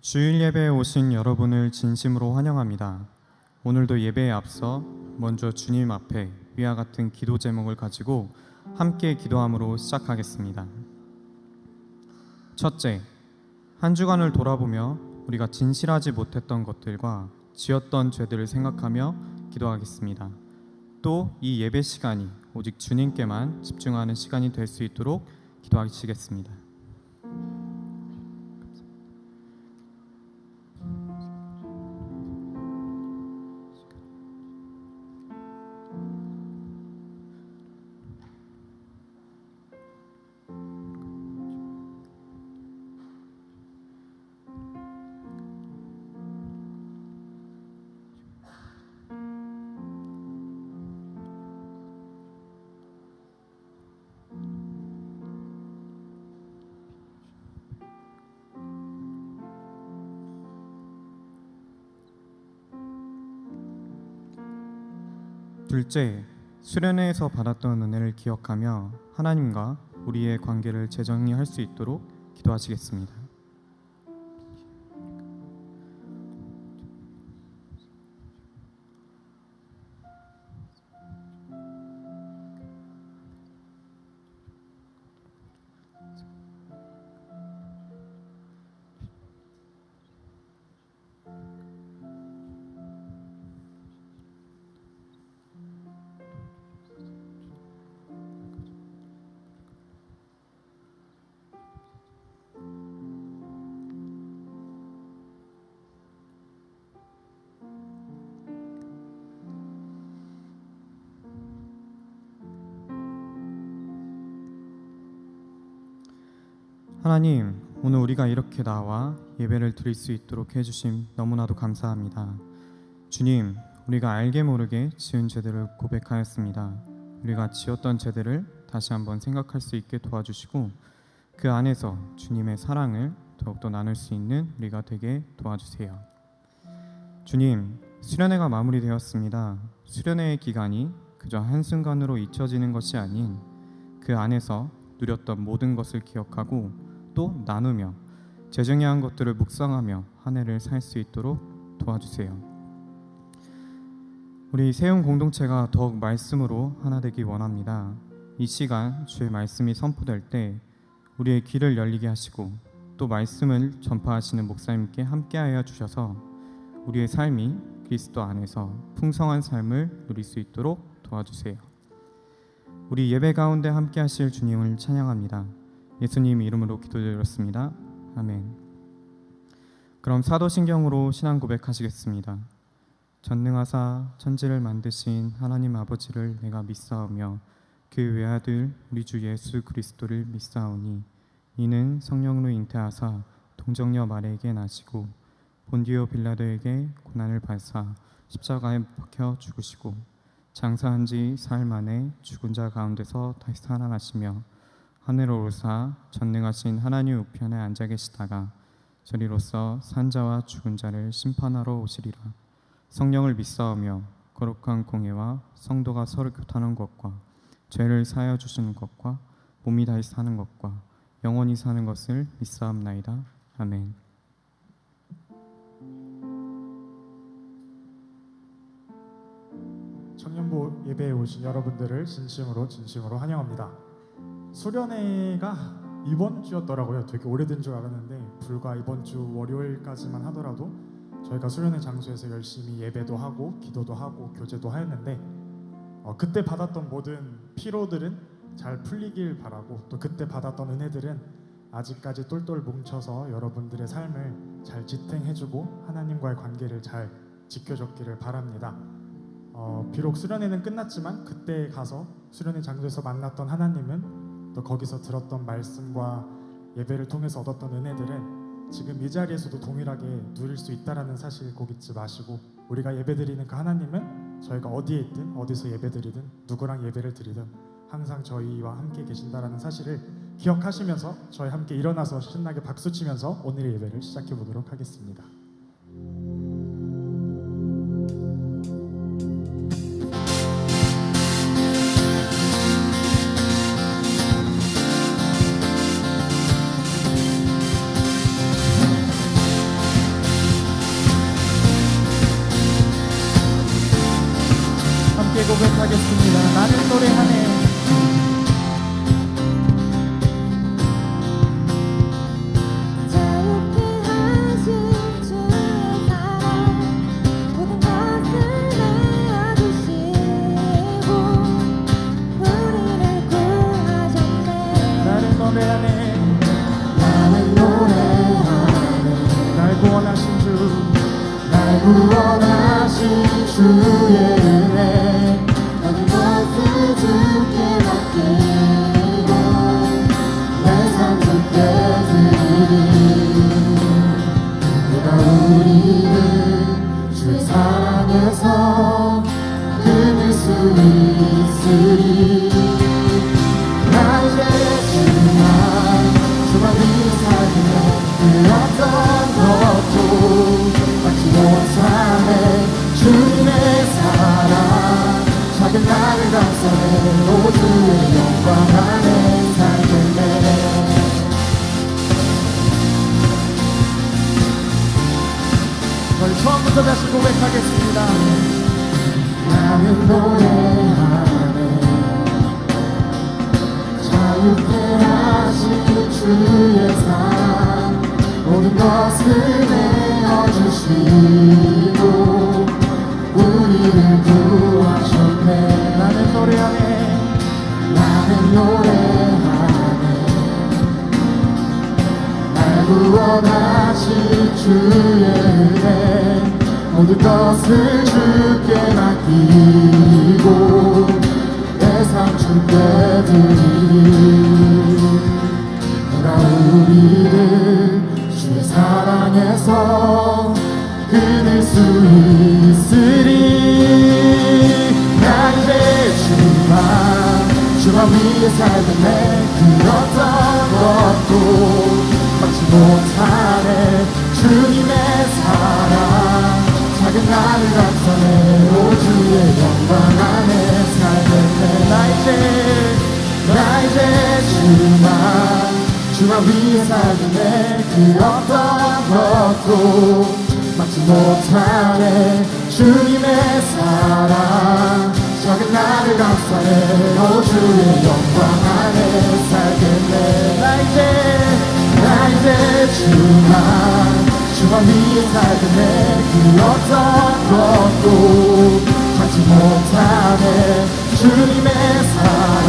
주일 예배에 오신 여러분을 진심으로 환영합니다. 오늘도 예배에 앞서 먼저 주님 앞에 위와 같은 기도 제목을 가지고 함께 기도함으로 시작하겠습니다. 첫째, 한 주간을 돌아보며 우리가 진실하지 못했던 것들과 지었던 죄들을 생각하며 기도하겠습니다. 또 이 예배 시간이 오직 주님께만 집중하는 시간이 될 수 있도록 기도하시겠습니다. 둘째, 수련회에서 받았던 은혜를 기억하며 하나님과 우리의 관계를 재정리할 수 있도록 기도하시겠습니다. 하나님, 오늘 우리가 이렇게 나와 예배를 드릴 수 있도록 해주심 너무나도 감사합니다. 주님, 우리가 알게 모르게 지은 죄들을 고백하였습니다. 우리가 지었던 죄들을 다시 한번 생각할 수 있게 도와주시고 그 안에서 주님의 사랑을 더욱더 나눌 수 있는 우리가 되게 도와주세요. 주님, 수련회가 마무리되었습니다. 수련회의 기간이 그저 한순간으로 잊혀지는 것이 아닌 그 안에서 누렸던 모든 것을 기억하고 또 나누며 재정의한 것들을 묵상하며 한 해를 살 수 있도록 도와주세요. 우리 세운 공동체가 더욱 말씀으로 하나 되기 원합니다. 이 시간 주의 말씀이 선포될 때 우리의 귀를 열리게 하시고 또 말씀을 전파하시는 목사님께 함께하여 주셔서 우리의 삶이 그리스도 안에서 풍성한 삶을 누릴 수 있도록 도와주세요. 우리 예배 가운데 함께하실 주님을 찬양합니다. 예수님 이름으로 기도드렸습니다. 아멘. 그럼 사도신경으로 신앙 고백하시겠습니다. 전능하사 천지를 만드신 하나님 아버지를 내가 믿사오며 그 외아들 우리 주 예수 그리스도를 믿사오니 이는 성령으로 잉태하사 동정녀 마리아에게 나시고 본디오 빌라도에게 고난을 받사 십자가에 박혀 죽으시고 장사한 지 사흘 만에 죽은 자 가운데서 다시 살아나시며 하늘로 오르사 전능하신 하나님 우편에 앉아 계시다가 저리로서 산자와 죽은 자를 심판하러 오시리라. 성령을 믿사오며 거룩한 공회와 성도가 서로 교통하는 것과 죄를 사하여 주시는 것과 몸이 다시 사는 것과 영원히 사는 것을 믿사옵나이다. 아멘. 청년부 예배에 오신 여러분들을 진심으로 환영합니다. 수련회가 이번 주였더라고요. 되게 오래된 줄 알았는데 불과 이번 주 월요일까지만 하더라도 저희가 수련회 장소에서 열심히 예배도 하고 기도도 하고 교제도 하였는데 그때 받았던 모든 피로들은 잘 풀리길 바라고 또 그때 받았던 은혜들은 아직까지 똘똘 뭉쳐서 여러분들의 삶을 잘 지탱해주고 하나님과의 관계를 잘 지켜줬기를 바랍니다. 비록 수련회는 끝났지만 그때 가서 수련회 장소에서 만났던 하나님은 또 거기서 들었던 말씀과 예배를 통해서 얻었던 은혜들은 지금 이 자리에서도 동일하게 누릴 수 있다라는 사실 꼭 잊지 마시고 우리가 예배드리는 그 하나님은 저희가 어디에 있든 어디서 예배드리든 누구랑 예배를 드리든 항상 저희와 함께 계신다라는 사실을 기억하시면서 저희 함께 일어나서 신나게 박수치면서 오늘의 예배를 시작해 보도록 하겠습니다. 고백하겠습니다. 나는 노래하네. 자유케 하신 주의 사랑 모든 것을 내어주시고 우리를 구하셨네. 나는 노래하네. 나는 노래하네. 날 구원하신 주, 날 구원하신 주의 은혜 모든 것을 주께 맡기고 내 삶 주께 드리리. 내가 우리를 주의 사랑에서 끊을 수 있으리. 나 이제 주만 위에 살기에 그 어떤 것도 막지 못하네. 주님의 사랑 작은 나를 감싸네. 오 주의 영광 안에 살겠네. 저희 처음부터 다시 고백하겠습니다. 나는 노래하네. 자유케 하신 주의 사랑 모든 것을 내어주시고 우리를 구하셨네. 나는 노래하네. 나는 노래하네. 날 구원하신 주의 은혜 모든 것을 주께 맡기고 내 삶 주께 드리리. 내가 우리를 주의 사랑에서 끊을 수 있으리. 나 이제 주만 위에 살겠네. 그 어떤 것도 막지 못하네. 주님의 사랑 작은 나를 감싸네. 오 주의 영광 안에 살겠네. 나 이제 주만 위에 살겠네. 그 어떤 것도 막지 못하네. 주님의 사랑 작은 나를 감싸네. 오 주의 영광 안에 살겠네. 나 이제 주만 위에 살겠네. 그 어떤 것도 막지 못하네. 주님의 사랑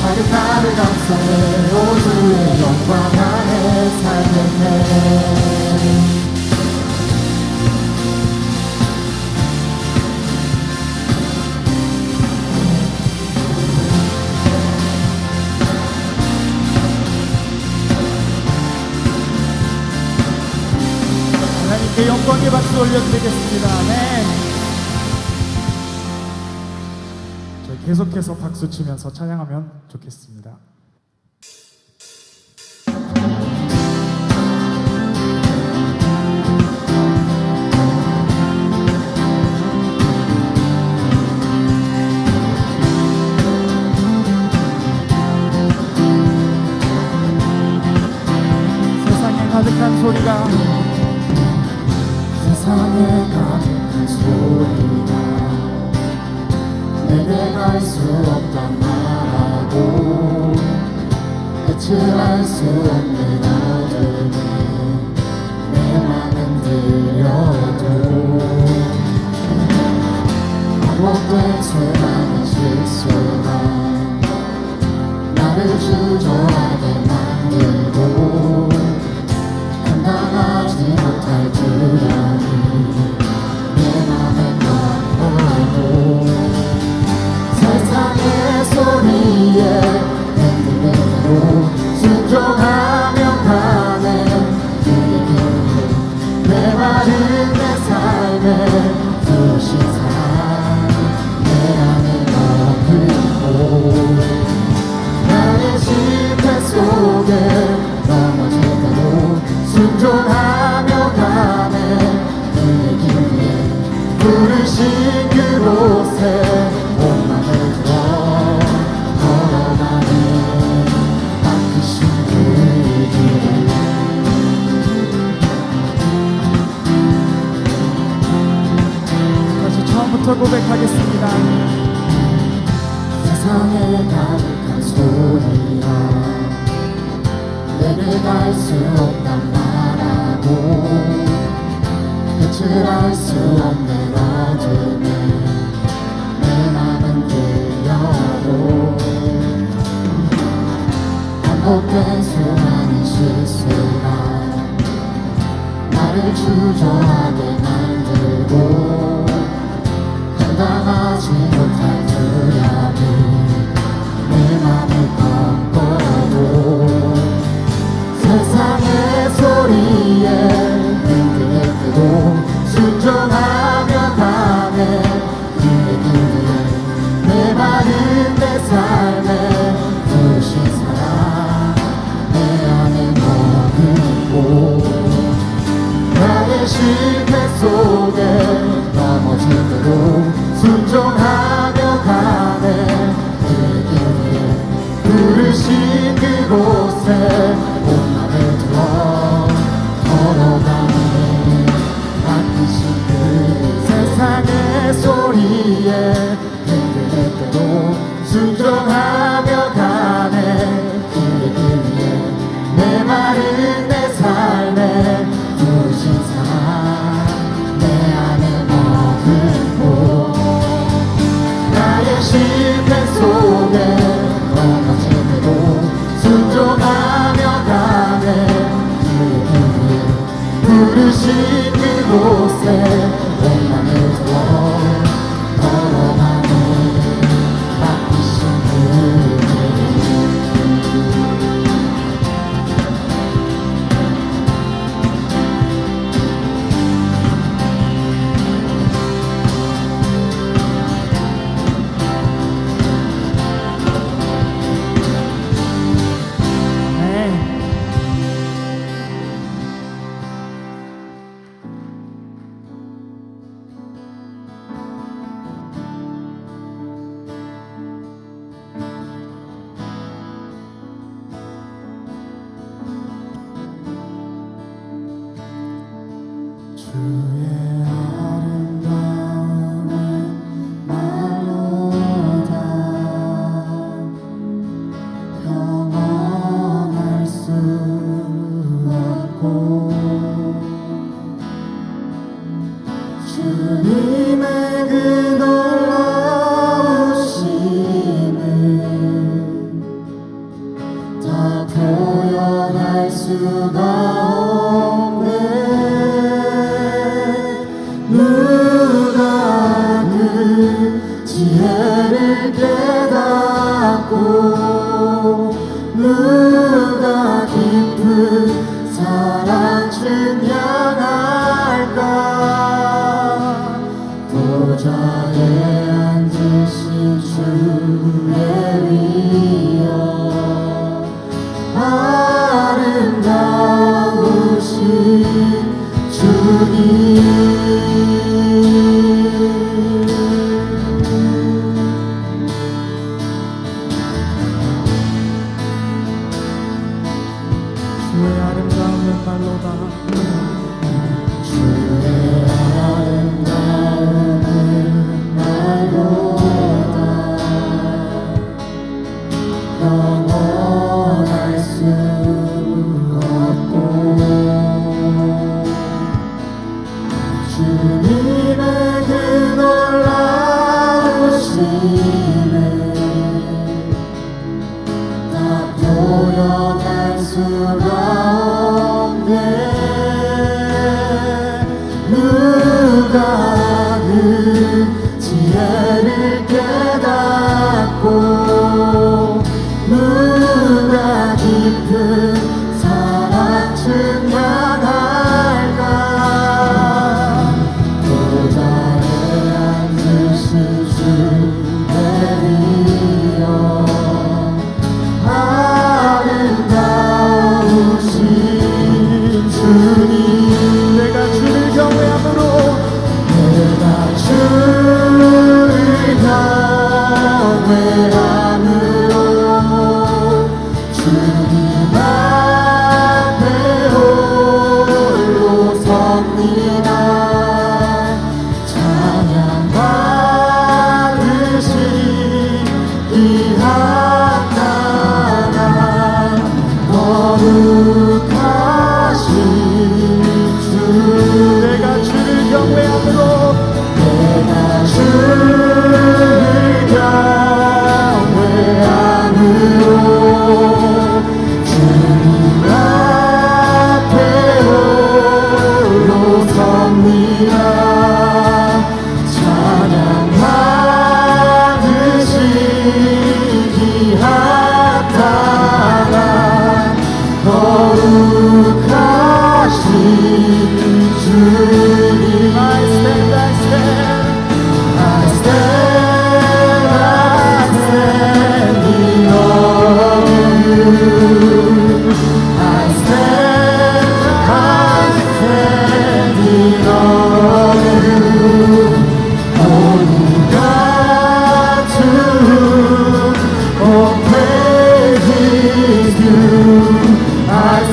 작은 나를 감싸네. 오 주의 영광 안에 살겠네. 하나님께 영광의 박수 올려드리겠습니다. 아멘. 저희 계속해서 박수 치면서 찬양하면 좋겠습니다. 세상에 가득한 소리가 세상에 가득한 소리가 내게 갈 수 없던 나라고 끝을 알 수 없는 어둠에 내 맘은 들려도 반복된 수많은 실수가 나를 주저하게 만들고 감당하지 못할 줄 아니 내 맘에 넌 세상의 소리에 흔들리고 순종하며 가네. 내 말은 내 삶의 두신 삶 내 안에 머물고 나의 실패 속에 넘어질까도 순종하며 가네. 그의 길에 부르신 그곳에 온 맘을 들어 걸어가네. 바꾸신 그의 길에 다시 처음부터 고백하겠습니다. 세상에 가득한 소리야 내게 갈 수 없단 말하고 끝을 알 수 없는 어둠에 내 맘은 들려도 반복된 수많은 실수가 나를 주저하게 만들고 감당하지 못할 두려움이 내 맘을 꺾어도 세상의 소리에 흔들릴 때도 순종하며 가네 그의 길에 내 마음 내 삶에 부신 사랑 내 안에 머금고 나의 실패 속에 넘어질 때도 순종하며 가네 그의 길에 부르신 그곳에 온 맘을 들어 걸어가네 바뀌신 그 세상의 소리에 흔들릴 때도 순종하며 가네 그의 길에 내 말은 내 삶에 부신 사랑 내 안에 머금고 나의 실패 속에 넘어질 때도 순종하며 가네 그의 길에 부르신 그곳에 온 맘을 두어 걸어가네 바뀌신 그길 주의 아름다움은 말로다 평언할 수 없고 주님의 그 놀라우심을 다 표현할 수가 없네 누가 그 지혜를 깨닫고 누가 깊은 사랑 증량할까 보좌에 앉으신 주의 위엄 아름다우신 주님 주의 아름다움은 말로다 주의 아름다움은 말로다 영원할 수 없고 주님의 그 놀라우심을 다 표현할 수가 없네 누가 그 지혜를 깨닫고 누가 깊은 사랑 증량할까 보좌에 앉으신 주의 위엄 아름다우신 주님 내가 주를 경외함으로 내가 주를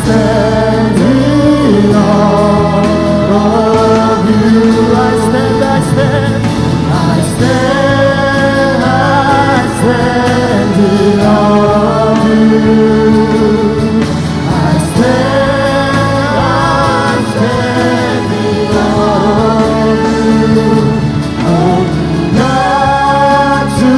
stand in awe of you. I stand, I stand, I stand, I stand in awe of you. I stand in awe of you. Not to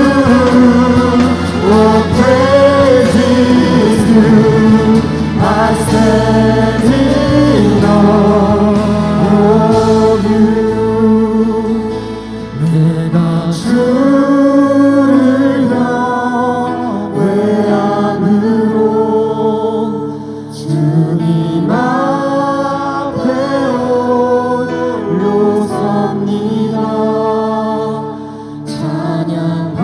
what praises due. I stand in awe of you. 내가 주를 경외함으로 주님 앞에 올려섭니다. 찬양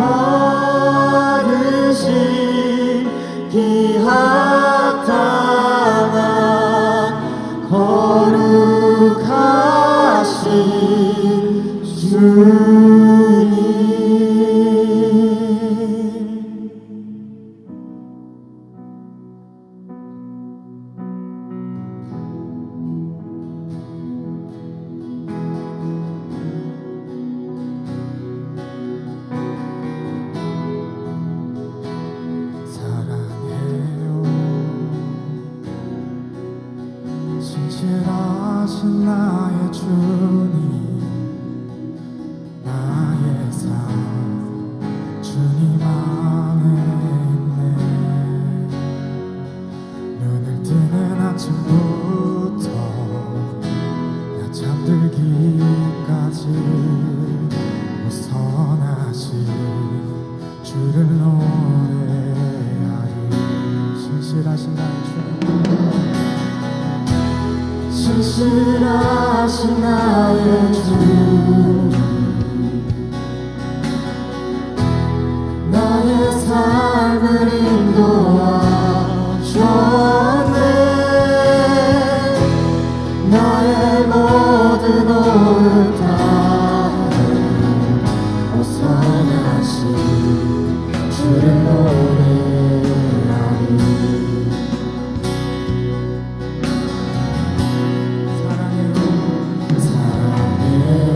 받으신 기합당한 거룩하신 주님. 사랑해요. 진실하신 나의 주님, 나의 삶 주님 안에 있네. 눈을 뜨는 아침부터 나 잠들기까지 선하신 주를 노래하리. 신실하신 나의 주, 신실하신 나의 주, 나의 삶을 인도하셨네. 나의 모든 오를 다 선하신 주를 노래하리. 사랑해요, 사랑해요.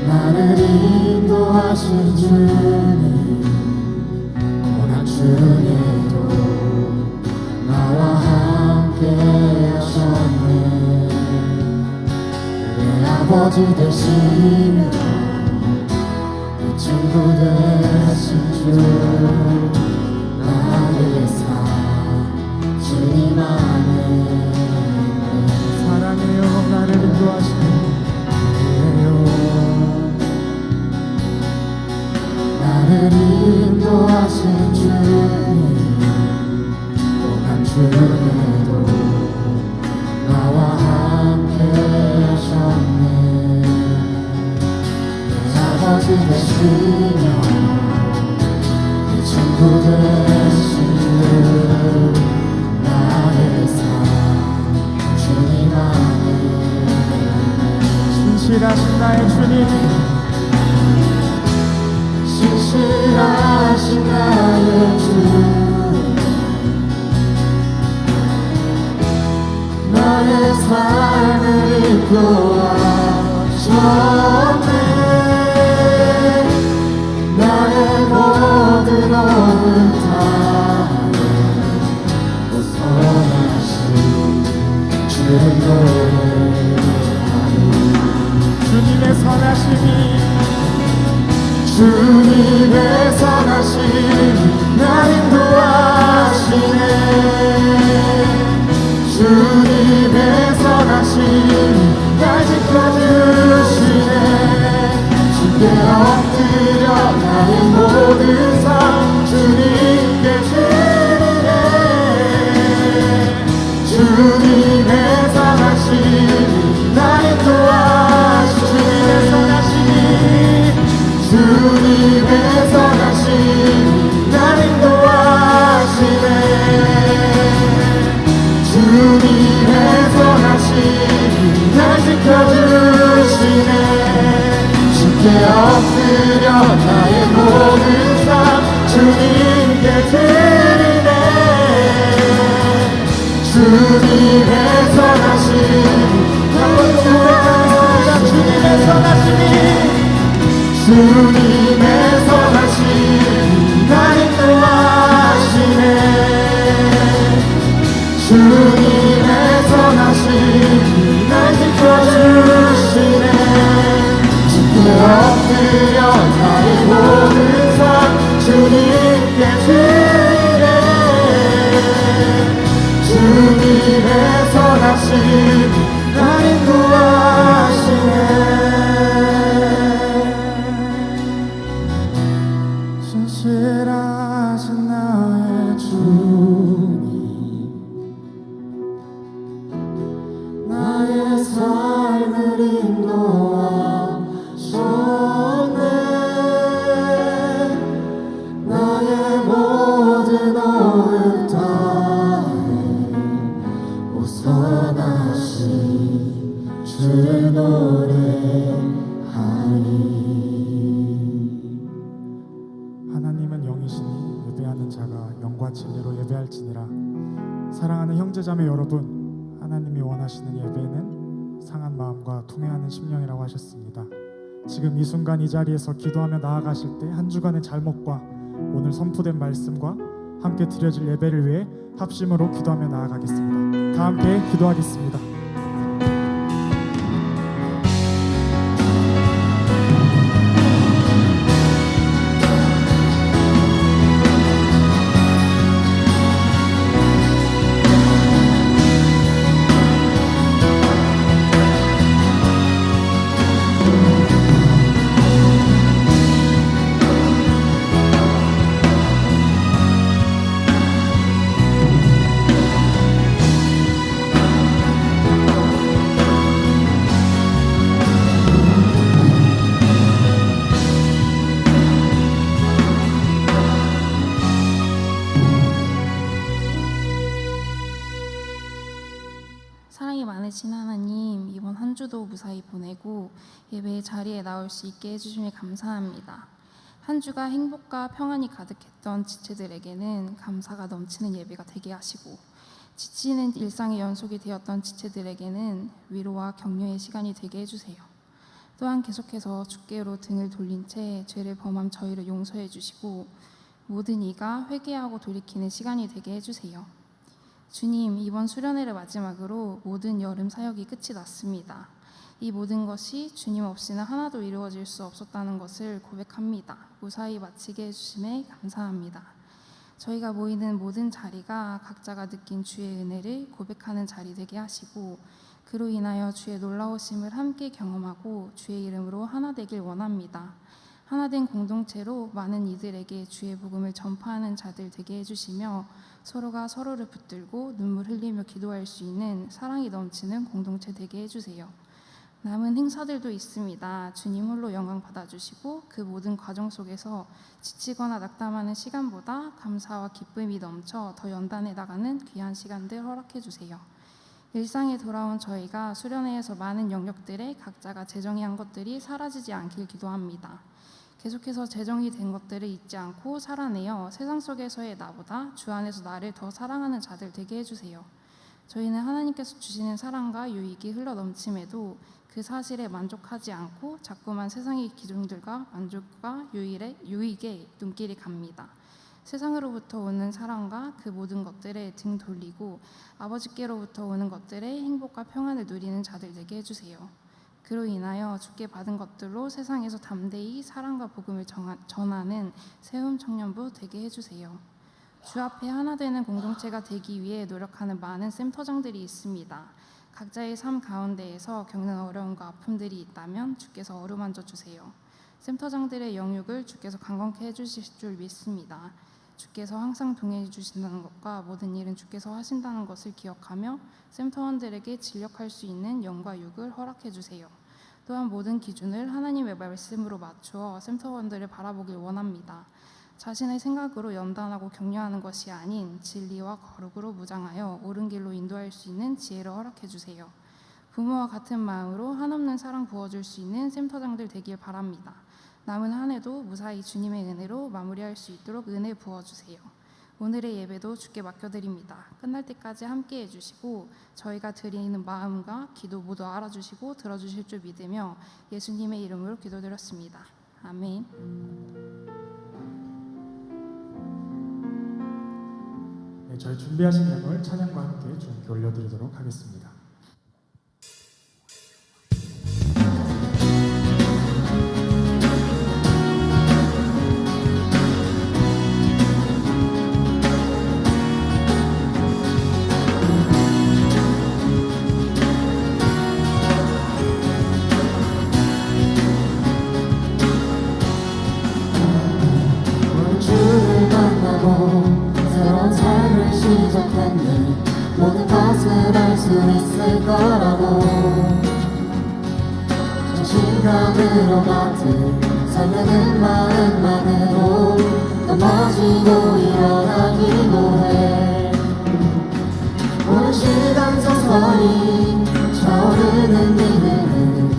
나를 인도하신 주님, 고난 중에도 나와 함께 하셨네. 내 아버지 되시며 내 친구 되신 주, 나의 삶 주님 안에. 사랑해요. 나를 인도하시네. 나를 인도하신 주님, 고난 중에도 나와 함께 하셨네. 내 아버지 되시며 내 친구 되신 주, 나의 삶 주님 안에. 신실하신 나의 주님, 신실하신 나의 주, 나의 삶을 이끌어하셨네. 나의 모든 오늘 다해 선하신 주를 노래하리. 주님의 선하심이, 주님의 선하심이 날 인도하시네. 주님의 선하심이 날 지켜주시네. 주께 엎드려 나의 모든 삶 주님께 드리네. 주님의 선하심이 날 인도하시네. 주님의 선하심이 주님의 선하심이 날 드려 나의 모든 삶 주님께 드리네. 주님의 선하심이 날 인도하시네. 신실하신 나의 주님, 나의 삶을 인도하셨네. 나의 모든 어렵 다해 벗어나신 주를 노래하리. 하나님은 영이시니 예배하는 자가 영과 진리로 예배할지니라. 사랑하는 형제자매 여러분, 하나님이 원하시는 예배는 상한 마음과 통회하는 심령이라고 하셨습니다. 지금 이 순간 이 자리에서 기도하며 나아가실 때 한 주간의 잘못과 오늘 선포된 말씀과 함께 드려질 예배를 위해 합심으로 기도하며 나아가겠습니다. 다 함께 기도하겠습니다. 사랑이 많으신 하나님, 이번 한 주도 무사히 보내고 예배의 자리에 나올 수 있게 해주심에 감사합니다. 한 주가 행복과 평안이 가득했던 지체들에게는 감사가 넘치는 예배가 되게 하시고, 지치는 일상의 연속이 되었던 지체들에게는 위로와 격려의 시간이 되게 해주세요. 또한 계속해서 주께로 등을 돌린 채 죄를 범한 저희를 용서해 주시고, 모든 이가 회개하고 돌이키는 시간이 되게 해주세요. 주님, 이번 수련회를 마지막으로 모든 여름 사역이 끝이 났습니다. 이 모든 것이 주님 없이는 하나도 이루어질 수 없었다는 것을 고백합니다. 무사히 마치게 해주심에 감사합니다. 저희가 모이는 모든 자리가 각자가 느낀 주의 은혜를 고백하는 자리 되게 하시고, 그로 인하여 주의 놀라우심을 함께 경험하고 주의 이름으로 하나 되길 원합니다. 하나된 공동체로 많은 이들에게 주의 복음을 전파하는 자들 되게 해주시며, 서로가 서로를 붙들고 눈물 흘리며 기도할 수 있는 사랑이 넘치는 공동체 되게 해주세요. 남은 행사들도 있습니다. 주님 홀로 영광 받아주시고, 그 모든 과정 속에서 지치거나 낙담하는 시간보다 감사와 기쁨이 넘쳐 더 연단해 나가는 귀한 시간들 허락해 주세요. 일상에 돌아온 저희가 수련회에서 많은 영역들에 각자가 재정이 한 것들이 사라지지 않길 기도합니다. 계속해서 재정이 된 것들을 잊지 않고 살아내어 세상 속에서의 나보다 주 안에서 나를 더 사랑하는 자들 되게 해주세요. 저희는 하나님께서 주시는 사랑과 유익이 흘러 넘침에도 그 사실에 만족하지 않고 자꾸만 세상의 기준들과 만족과 유익에 눈길이 갑니다. 세상으로부터 오는 사랑과 그 모든 것들에 등 돌리고 아버지께로부터 오는 것들의 행복과 평안을 누리는 자들 되게 해주세요. 그로 인하여 주께 받은 것들로 세상에서 담대히 사랑과 복음을 전하는 세움 청년부 되게 해주세요. 주 앞에 하나 되는 공동체가 되기 위해 노력하는 많은 센터장들이 있습니다. 각자의 삶 가운데에서 겪는 어려움과 아픔들이 있다면 주께서 어루만져 주세요. 센터장들의 영육을 주께서 강건케 해주실 줄 믿습니다. 주께서 항상 동행해 주신다는 것과 모든 일은 주께서 하신다는 것을 기억하며 센터원들에게 진력할 수 있는 영과 육을 허락해 주세요. 또한 모든 기준을 하나님의 말씀으로 맞추어 센터원들을 바라보길 원합니다. 자신의 생각으로 연단하고 격려하는 것이 아닌 진리와 거룩으로 무장하여 옳은 길로 인도할 수 있는 지혜를 허락해 주세요. 부모와 같은 마음으로 한없는 사랑 부어줄 수 있는 센터장들 되길 바랍니다. 남은 한 해도 무사히 주님의 은혜로 마무리할 수 있도록 은혜 부어주세요. 오늘의 예배도 주께 맡겨드립니다. 끝날 때까지 함께 해주시고 저희가 드리는 마음과 기도 모두 알아주시고 들어주실 줄 믿으며 예수님의 이름으로 기도드렸습니다. 아멘. 네, 저희 준비하신 예물 찬양과 함께 주님께 올려드리도록 하겠습니다. 시작했네 모든 것을 알 수 있을 거라고 자신감으로 가득 설레는 마음만으로 넘어지고 일어나기도 해 오랜 시간 서서히 차오르는 믿음은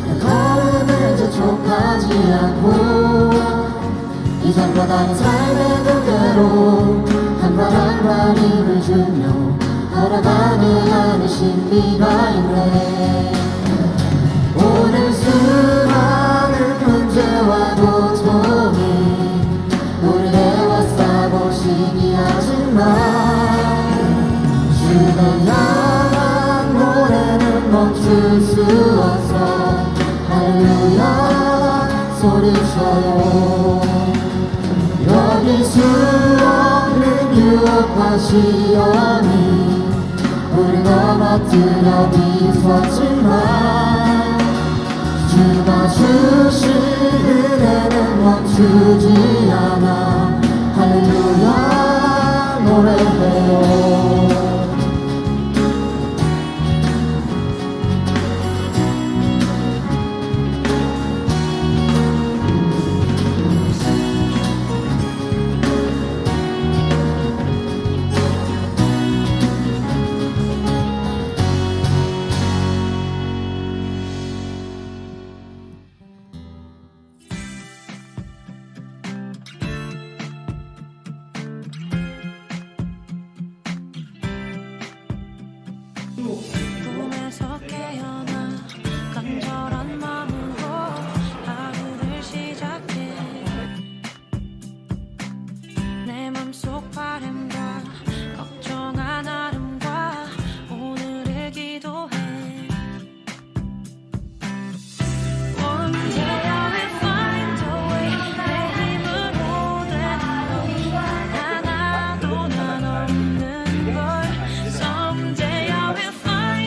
내 걸음을 재촉하지 않고 이전과 다른 삶의 무게로 한 발 한 발 힘을 주며 걸어가는 안에 신비가 있네 오늘 수많은 문제와 고통이 우리 에워싸고 시기하지만 주를 향한 노래는 멈출 수 없어 할렐루야 소리쳐요 여기 수없는 유혹과 시험이 우리 넘어뜨려 비섰지만 주가 주신 은혜는 멈추지 않아 할렐루야 노래해요 꿈에서 깨어나 간절한 마음으로 하루를 시작해 내 맘속 바람과 걱정한 아름과 오늘을 기도해 One day I will find a way 내 힘으로 되는 건 하나도 난 없는 걸 Someday I will find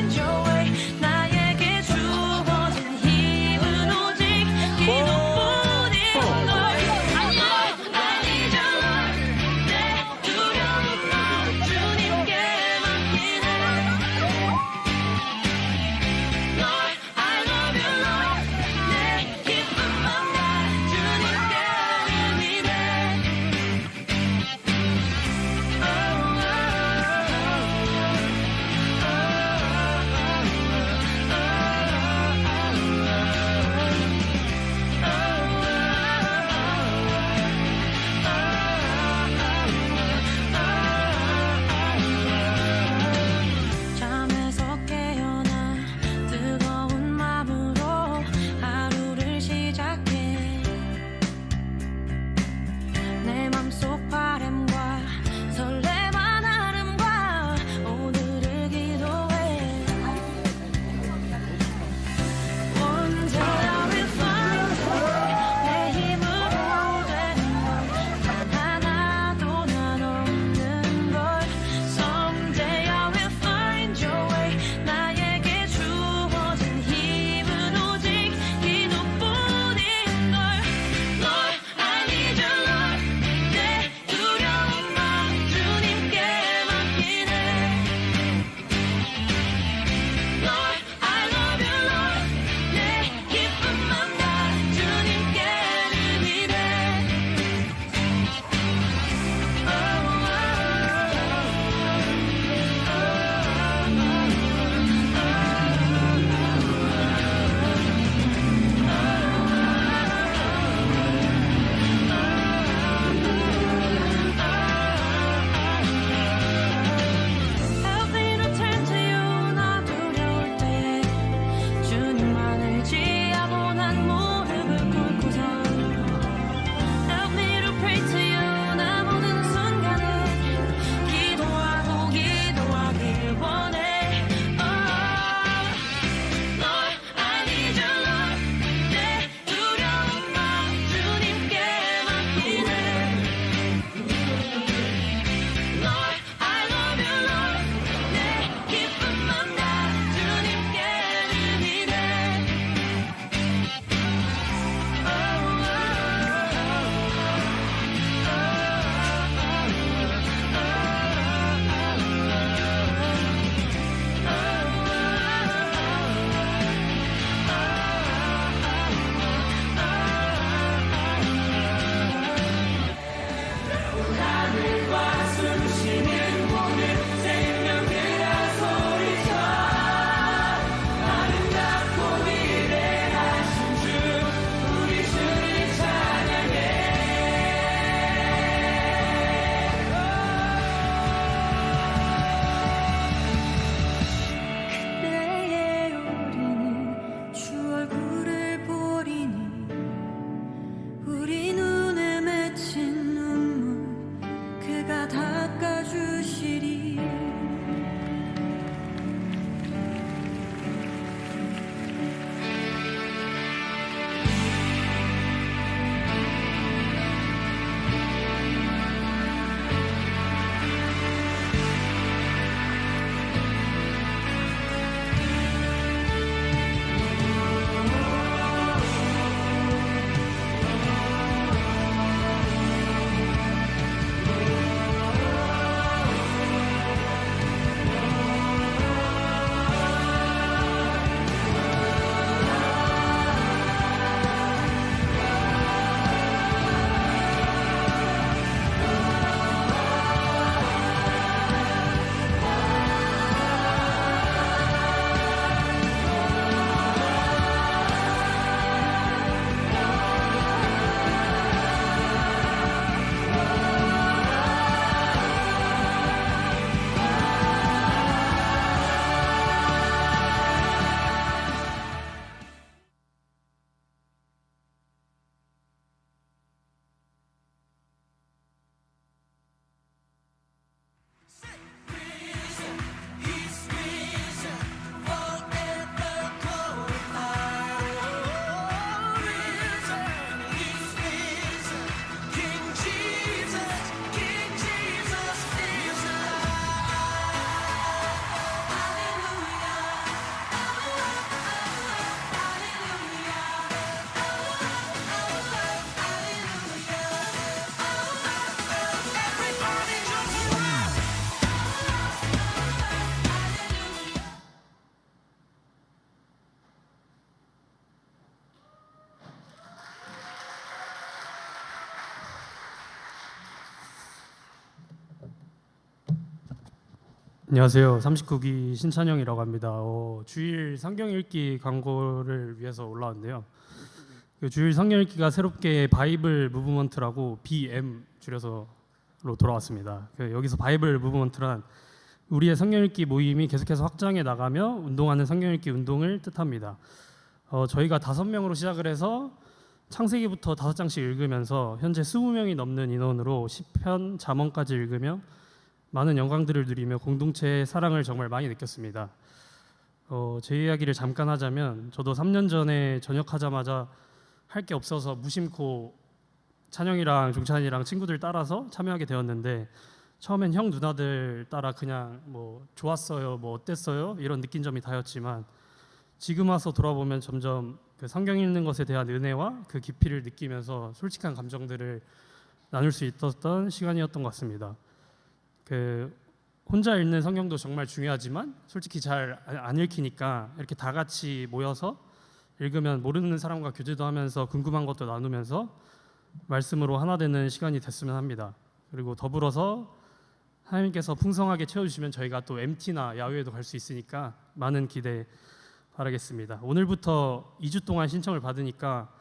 안녕하세요. 39기 신찬영이라고 합니다. 주일 성경 읽기 광고를 위해서 올라왔는데요. 그 주일 성경 읽기가 새롭게 바이블 무브먼트라고 BM 줄여서로 돌아왔습니다. 여기서 바이블 무브먼트란 우리의 성경 읽기 모임이 계속해서 확장해 나가며 운동하는 성경 읽기 운동을 뜻합니다. 저희가 5명으로 시작을 해서 창세기부터 5장씩 읽으면서 현재 20명이 넘는 인원으로 시편, 잠언까지 읽으며 많은 영광들을 누리며 공동체의 사랑을 정말 많이 느꼈습니다. 제 이야기를 잠깐 하자면 저도 3년 전에 전역하자마자 할 게 없어서 무심코 찬영이랑 종찬이랑 친구들 따라서 참여하게 되었는데 처음엔 형 누나들 따라 그냥 뭐 좋았어요, 뭐 어땠어요 이런 느낀 점이 다였지만 지금 와서 돌아보면 점점 그 성경 읽는 것에 대한 은혜와 그 깊이를 느끼면서 솔직한 감정들을 나눌 수 있었던 시간이었던 것 같습니다. 혼자 읽는 성경도 정말 중요하지만 솔직히 잘 안 읽히니까 이렇게 다 같이 모여서 읽으면 모르는 사람과 교제도 하면서 궁금한 것도 나누면서 말씀으로 하나 되는 시간이 됐으면 합니다. 그리고 더불어서 하나님께서 풍성하게 채워주시면 저희가 또 MT나 야외에도 갈 수 있으니까 많은 기대 바라겠습니다. 오늘부터 2주 동안 신청을 받으니까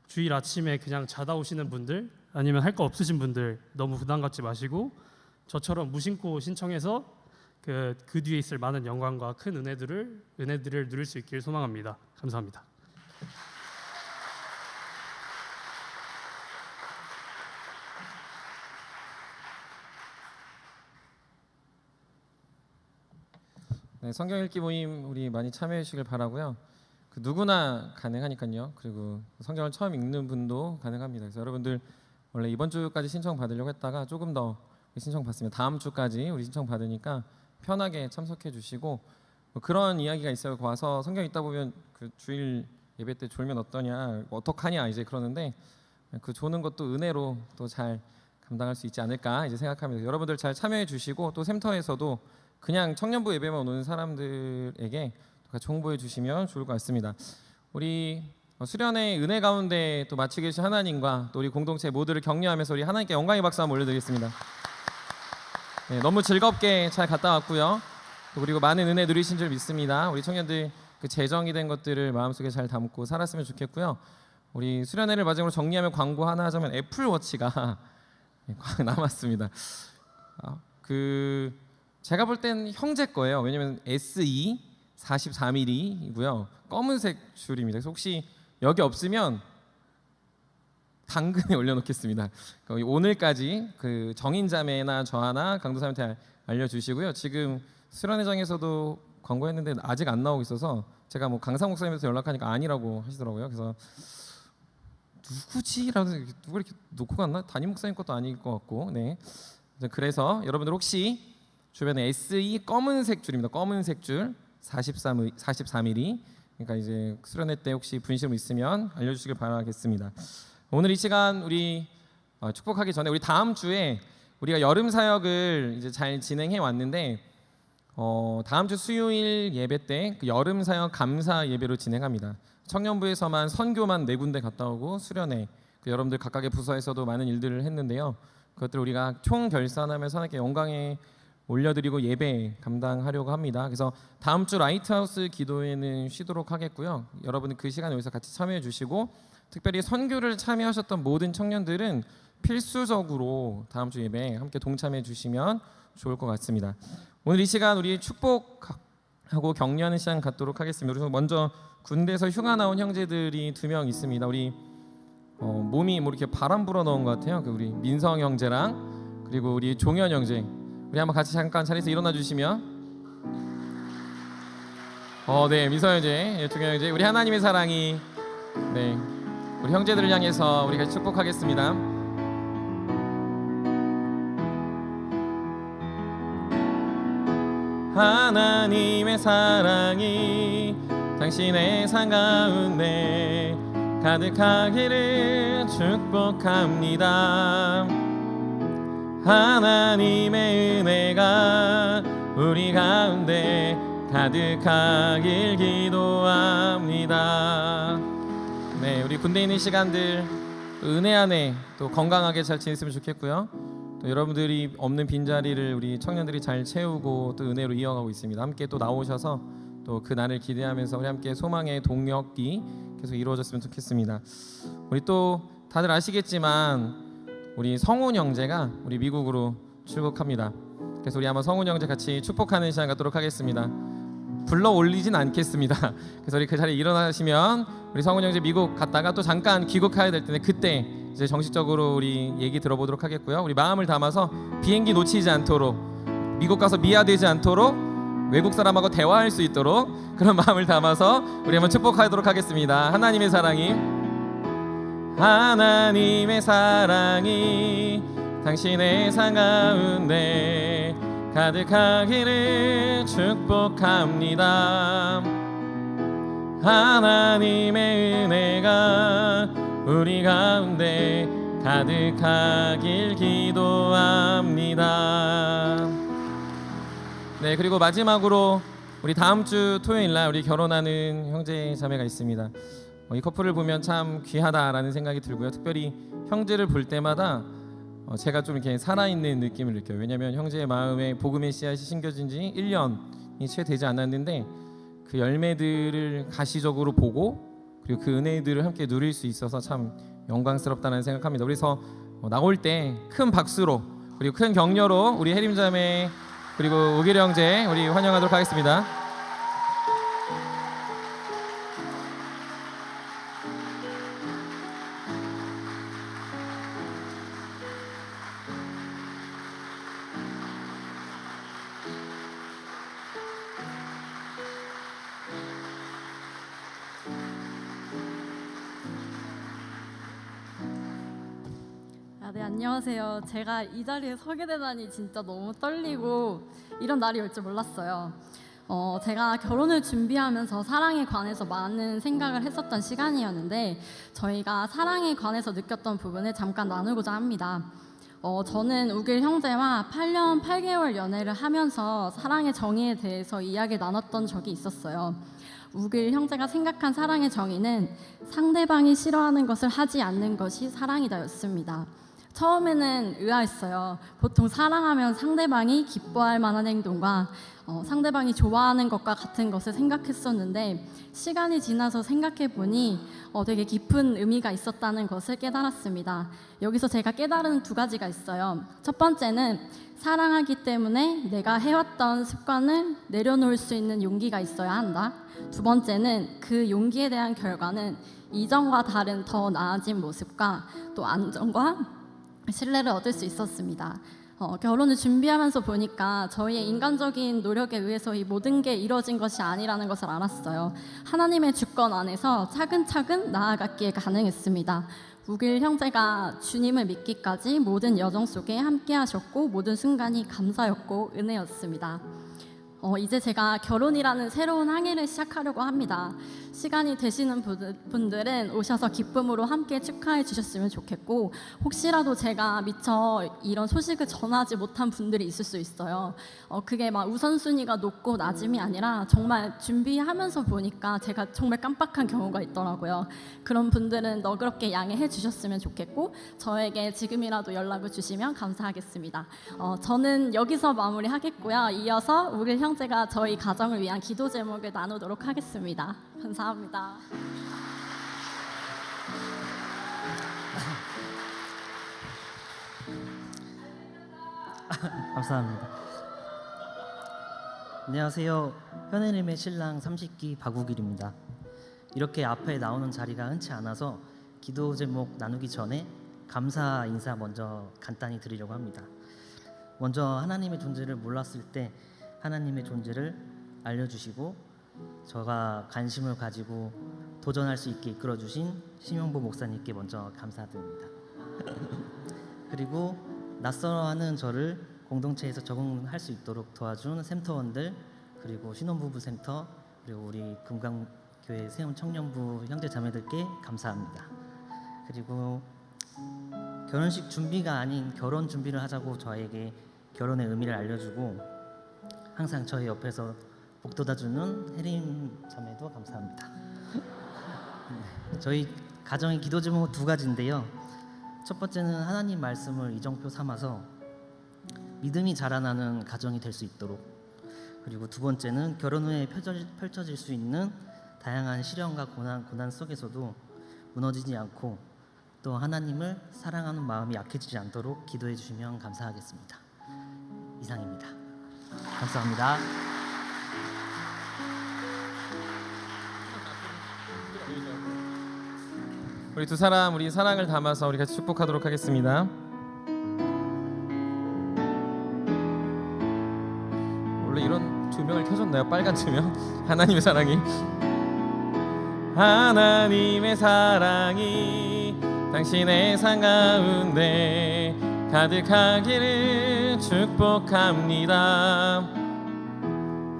주일 아침에 그냥 자다 오시는 분들 아니면 할 거 없으신 분들 너무 부담 갖지 마시고 저처럼 무심코 신청해서 그 뒤에 있을 많은 영광과 큰 은혜들을 누릴 수 있길 소망합니다. 감사합니다. 네, 성경 읽기 모임 우리 많이 참여해 주시길 바라고요. 누구나 가능하니까요. 그리고 성경을 처음 읽는 분도 가능합니다. 그래서 여러분들 원래 이번 주까지 신청 받으려고 했다가 조금 더 신청 받습니다. 다음 주까지 우리 신청 받으니까 편하게 참석해 주시고 뭐 그런 이야기가 있어요. 와서 성경 읽다 보면 그 주일 예배 때 졸면 어떠냐, 어떡하냐 이제 그러는데 그 조는 것도 은혜로 또 잘 감당할 수 있지 않을까 이제 생각합니다. 여러분들 잘 참여해 주시고 또 센터에서도 그냥 청년부 예배만 오는 사람들에게 같이 홍보해 주시면 좋을 것 같습니다. 우리 수련의 은혜 가운데 또 마치 계신 하나님과 또 우리 공동체 모두를 격려하면서 우리 하나님께 영광의 박수 한번 올려드리겠습니다. 네, 너무 즐겁게 잘 갔다 왔고요. 또 그리고 많은 은혜 누리신 줄 믿습니다. 우리 청년들 그 재정이 된 것들을 마음속에 잘 담고 살았으면 좋겠고요. 우리 수련회를 마지막으로 정리하면 광고 하나 하자면 애플워치가 남았습니다. 제가 볼 땐 형제 거예요. 왜냐면 SE 43mm이고요. 검은색 줄입니다. 그래서 혹시 여기 없으면 당근에 올려놓겠습니다. 오늘까지 그 정인자매나 저 하나 강도사님한테 알려주시고요. 지금 수련회장에서도 광고했는데 아직 안 나오고 있어서 제가 뭐 강상 목사님한테 연락하니까 아니라고 하시더라고요. 그래서 누구지라고 누가 이렇게 놓고 갔나? 담임 목사님 것도 아닐 것 같고, 네. 그래서 여러분들 혹시 주변에 SE 검은색 줄입니다. 검은색 줄 43mm. 그러니까 이제 수련회 때 혹시 분실물 있으면 알려주시길 바라겠습니다. 오늘 이 시간 우리 축복하기 전에 우리 다음 주에 우리가 여름 사역을 이제 잘 진행해 왔는데 다음 주 수요일 예배 때 그 여름 사역 감사 예배로 진행합니다. 청년부에서만 선교만 4군데 갔다 오고 수련회 그 여러분들 각각의 부서에서도 많은 일들을 했는데요. 그것들 우리가 총 결산하면서 하나님께 영광에 올려드리고 예배 감당하려고 합니다. 그래서 다음 주 라이트하우스 기도회는 쉬도록 하겠고요. 여러분 그 시간에 여기서 같이 참여해 주시고 특별히 선교를 참여하셨던 모든 청년들은 필수적으로 다음 주 예배에 함께 동참해 주시면 좋을 것 같습니다. 오늘 이 시간 우리 축복하고 격려하는 시간 갖도록 하겠습니다. 그래서 먼저 군대에서 휴가 나온 형제들이 2명 있습니다. 우리 몸이 뭐 이렇게 바람 불어 넣은 것 같아요. 우리 민성 형제랑 그리고 우리 종현 형제, 우리 한번 같이 잠깐 자리에서 일어나 주시면. 네, 민성 형제, 종현 형제, 우리 하나님의 사랑이 네 우리 형제들을 향해서 우리 같이 축복하겠습니다. 하나님의 사랑이 당신의 삶 가운데 가득하기를 축복합니다. 하나님의 은혜가 우리 가운데 가득하길 기도합니다. 네, 우리 군대에 있는 시간들 은혜 안에 또 건강하게 잘 지냈으면 좋겠고요. 또 여러분들이 없는 빈자리를 우리 청년들이 잘 채우고 또 은혜로 이어가고 있습니다. 함께 또 나오셔서 또 그 날을 기대하면서 우리 함께 소망의 동력이 계속 이루어졌으면 좋겠습니다. 우리 또 다들 아시겠지만 우리 성훈 형제가 우리 미국으로 출국합니다. 그래서 우리 한번 성훈 형제 같이 축복하는 시간 갖도록 하겠습니다. 불러 올리진 않겠습니다. 그래서 우리 그 자리에 일어나시면 우리 성훈 형제 미국 갔다가 또 잠깐 귀국해야 될 텐데 그때 이제 정식적으로 우리 얘기 들어보도록 하겠고요. 우리 마음을 담아서 비행기 놓치지 않도록 미국 가서 미아되지 않도록 외국 사람하고 대화할 수 있도록 그런 마음을 담아서 우리 한번 축복하도록 하겠습니다. 하나님의 사랑이 당신의 상 가운데 가득하기를 축복합니다. 하나님의 은혜가 우리 가운데 가득하길 기도합니다. 네, 그리고 마지막으로 우리 다음 주 토요일 날 우리 결혼하는 형제 자매가 있습니다. 이 커플을 보면 참 귀하다라는 생각이 들고요. 특별히 형제를 볼 때마다 제가 좀 이렇게 살아있는 느낌을 느껴요. 왜냐하면 형제의 마음에 복음의 씨앗이 심겨진 지 1년이 채 되지 않았는데 그 열매들을 가시적으로 보고 그리고 그 은혜들을 함께 누릴 수 있어서 참 영광스럽다는 생각합니다. 그래서 나올 때 큰 박수로 그리고 큰 격려로 우리 혜림 자매 그리고 우길 형제 우리 환영하도록 하겠습니다. 네, 안녕하세요. 제가 이 자리에 서게 되다니 진짜 너무 떨리고 이런 날이 올 줄 몰랐어요. 제가 결혼을 준비하면서 사랑에 관해서 많은 생각을 했었던 시간이었는데 저희가 사랑에 관해서 느꼈던 부분을 잠깐 나누고자 합니다. 저는 우길 형제와 8년 8개월 연애를 하면서 사랑의 정의에 대해서 이야기 나눴던 적이 있었어요. 우길 형제가 생각한 사랑의 정의는 상대방이 싫어하는 것을 하지 않는 것이 사랑이다였습니다. 처음에는 의아했어요. 보통 사랑하면 상대방이 기뻐할 만한 행동과 상대방이 좋아하는 것과 같은 것을 생각했었는데 시간이 지나서 생각해보니 되게 깊은 의미가 있었다는 것을 깨달았습니다. 여기서 제가 깨달은 두 가지가 있어요. 첫 번째는 사랑하기 때문에 내가 해왔던 습관을 내려놓을 수 있는 용기가 있어야 한다. 두 번째는 그 용기에 대한 결과는 이전과 다른 더 나아진 모습과 또 안정과 신뢰를 얻을 수 있었습니다. 결혼을 준비하면서 보니까 저희의 인간적인 노력에 의해서 이 모든 게 이루어진 것이 아니라는 것을 알았어요. 하나님의 주권 안에서 차근차근 나아갔기에 가능했습니다. 우길 형제가 주님을 믿기까지 모든 여정 속에 함께 하셨고 모든 순간이 감사였고 은혜였습니다. 이제 제가 결혼이라는 새로운 항해를 시작하려고 합니다. 시간이 되시는 분들은 오셔서 기쁨으로 함께 축하해 주셨으면 좋겠고 혹시라도 제가 미처 이런 소식을 전하지 못한 분들이 있을 수 있어요. 그게 막 우선순위가 높고 낮음이 아니라 정말 준비하면서 보니까 제가 정말 깜빡한 경우가 있더라고요. 그런 분들은 너그럽게 양해해 주셨으면 좋겠고 저에게 지금이라도 연락을 주시면 감사하겠습니다. 저는 여기서 마무리하겠고요. 이어서 우길 형제가 저희 가정을 위한 기도 제목을 나누도록 하겠습니다. 감사합니다. 감사합니다. 안녕하세요. 현혜림의 신랑 30기 박우길입니다. 이렇게 앞에 나오는 자리가 흔치 않아서 기도 제목 나누기 전에 감사 인사 먼저 간단히 드리려고 합니다. 먼저 하나님의 존재를 몰랐을 때 하나님의 존재를 알려주시고 저가 관심을 가지고 도전할 수 있게 이끌어주신 심영보 목사님께 먼저 감사드립니다. 그리고 낯설어하는 저를 공동체에서 적응할 수 있도록 도와준 센터원들 그리고 신혼부부 센터 그리고 우리 금강교회 세움 청년부 형제 자매들께 감사합니다. 그리고 결혼식 준비가 아닌 결혼 준비를 하자고 저에게 결혼의 의미를 알려주고 항상 저희 옆에서 복돋아주는 혜림 자매도 감사합니다. 저희 가정의 기도 제목은 두 가지인데요. 첫 번째는 하나님 말씀을 이정표 삼아서 믿음이 자라나는 가정이 될 수 있도록, 그리고 두 번째는 결혼 후에 펼쳐질 수 있는 다양한 시련과 고난 속에서도 무너지지 않고 또 하나님을 사랑하는 마음이 약해지지 않도록 기도해 주시면 감사하겠습니다. 이상입니다. 감사합니다. 우리 두 사람 우리 사랑을 담아서 우리 같이 축복하도록 하겠습니다. 원래 이런 조명을 켜줬나요? 빨간 조명? 하나님의 사랑이 하나님의 사랑이 당신의 삶 가운데 가득하기를 축복합니다.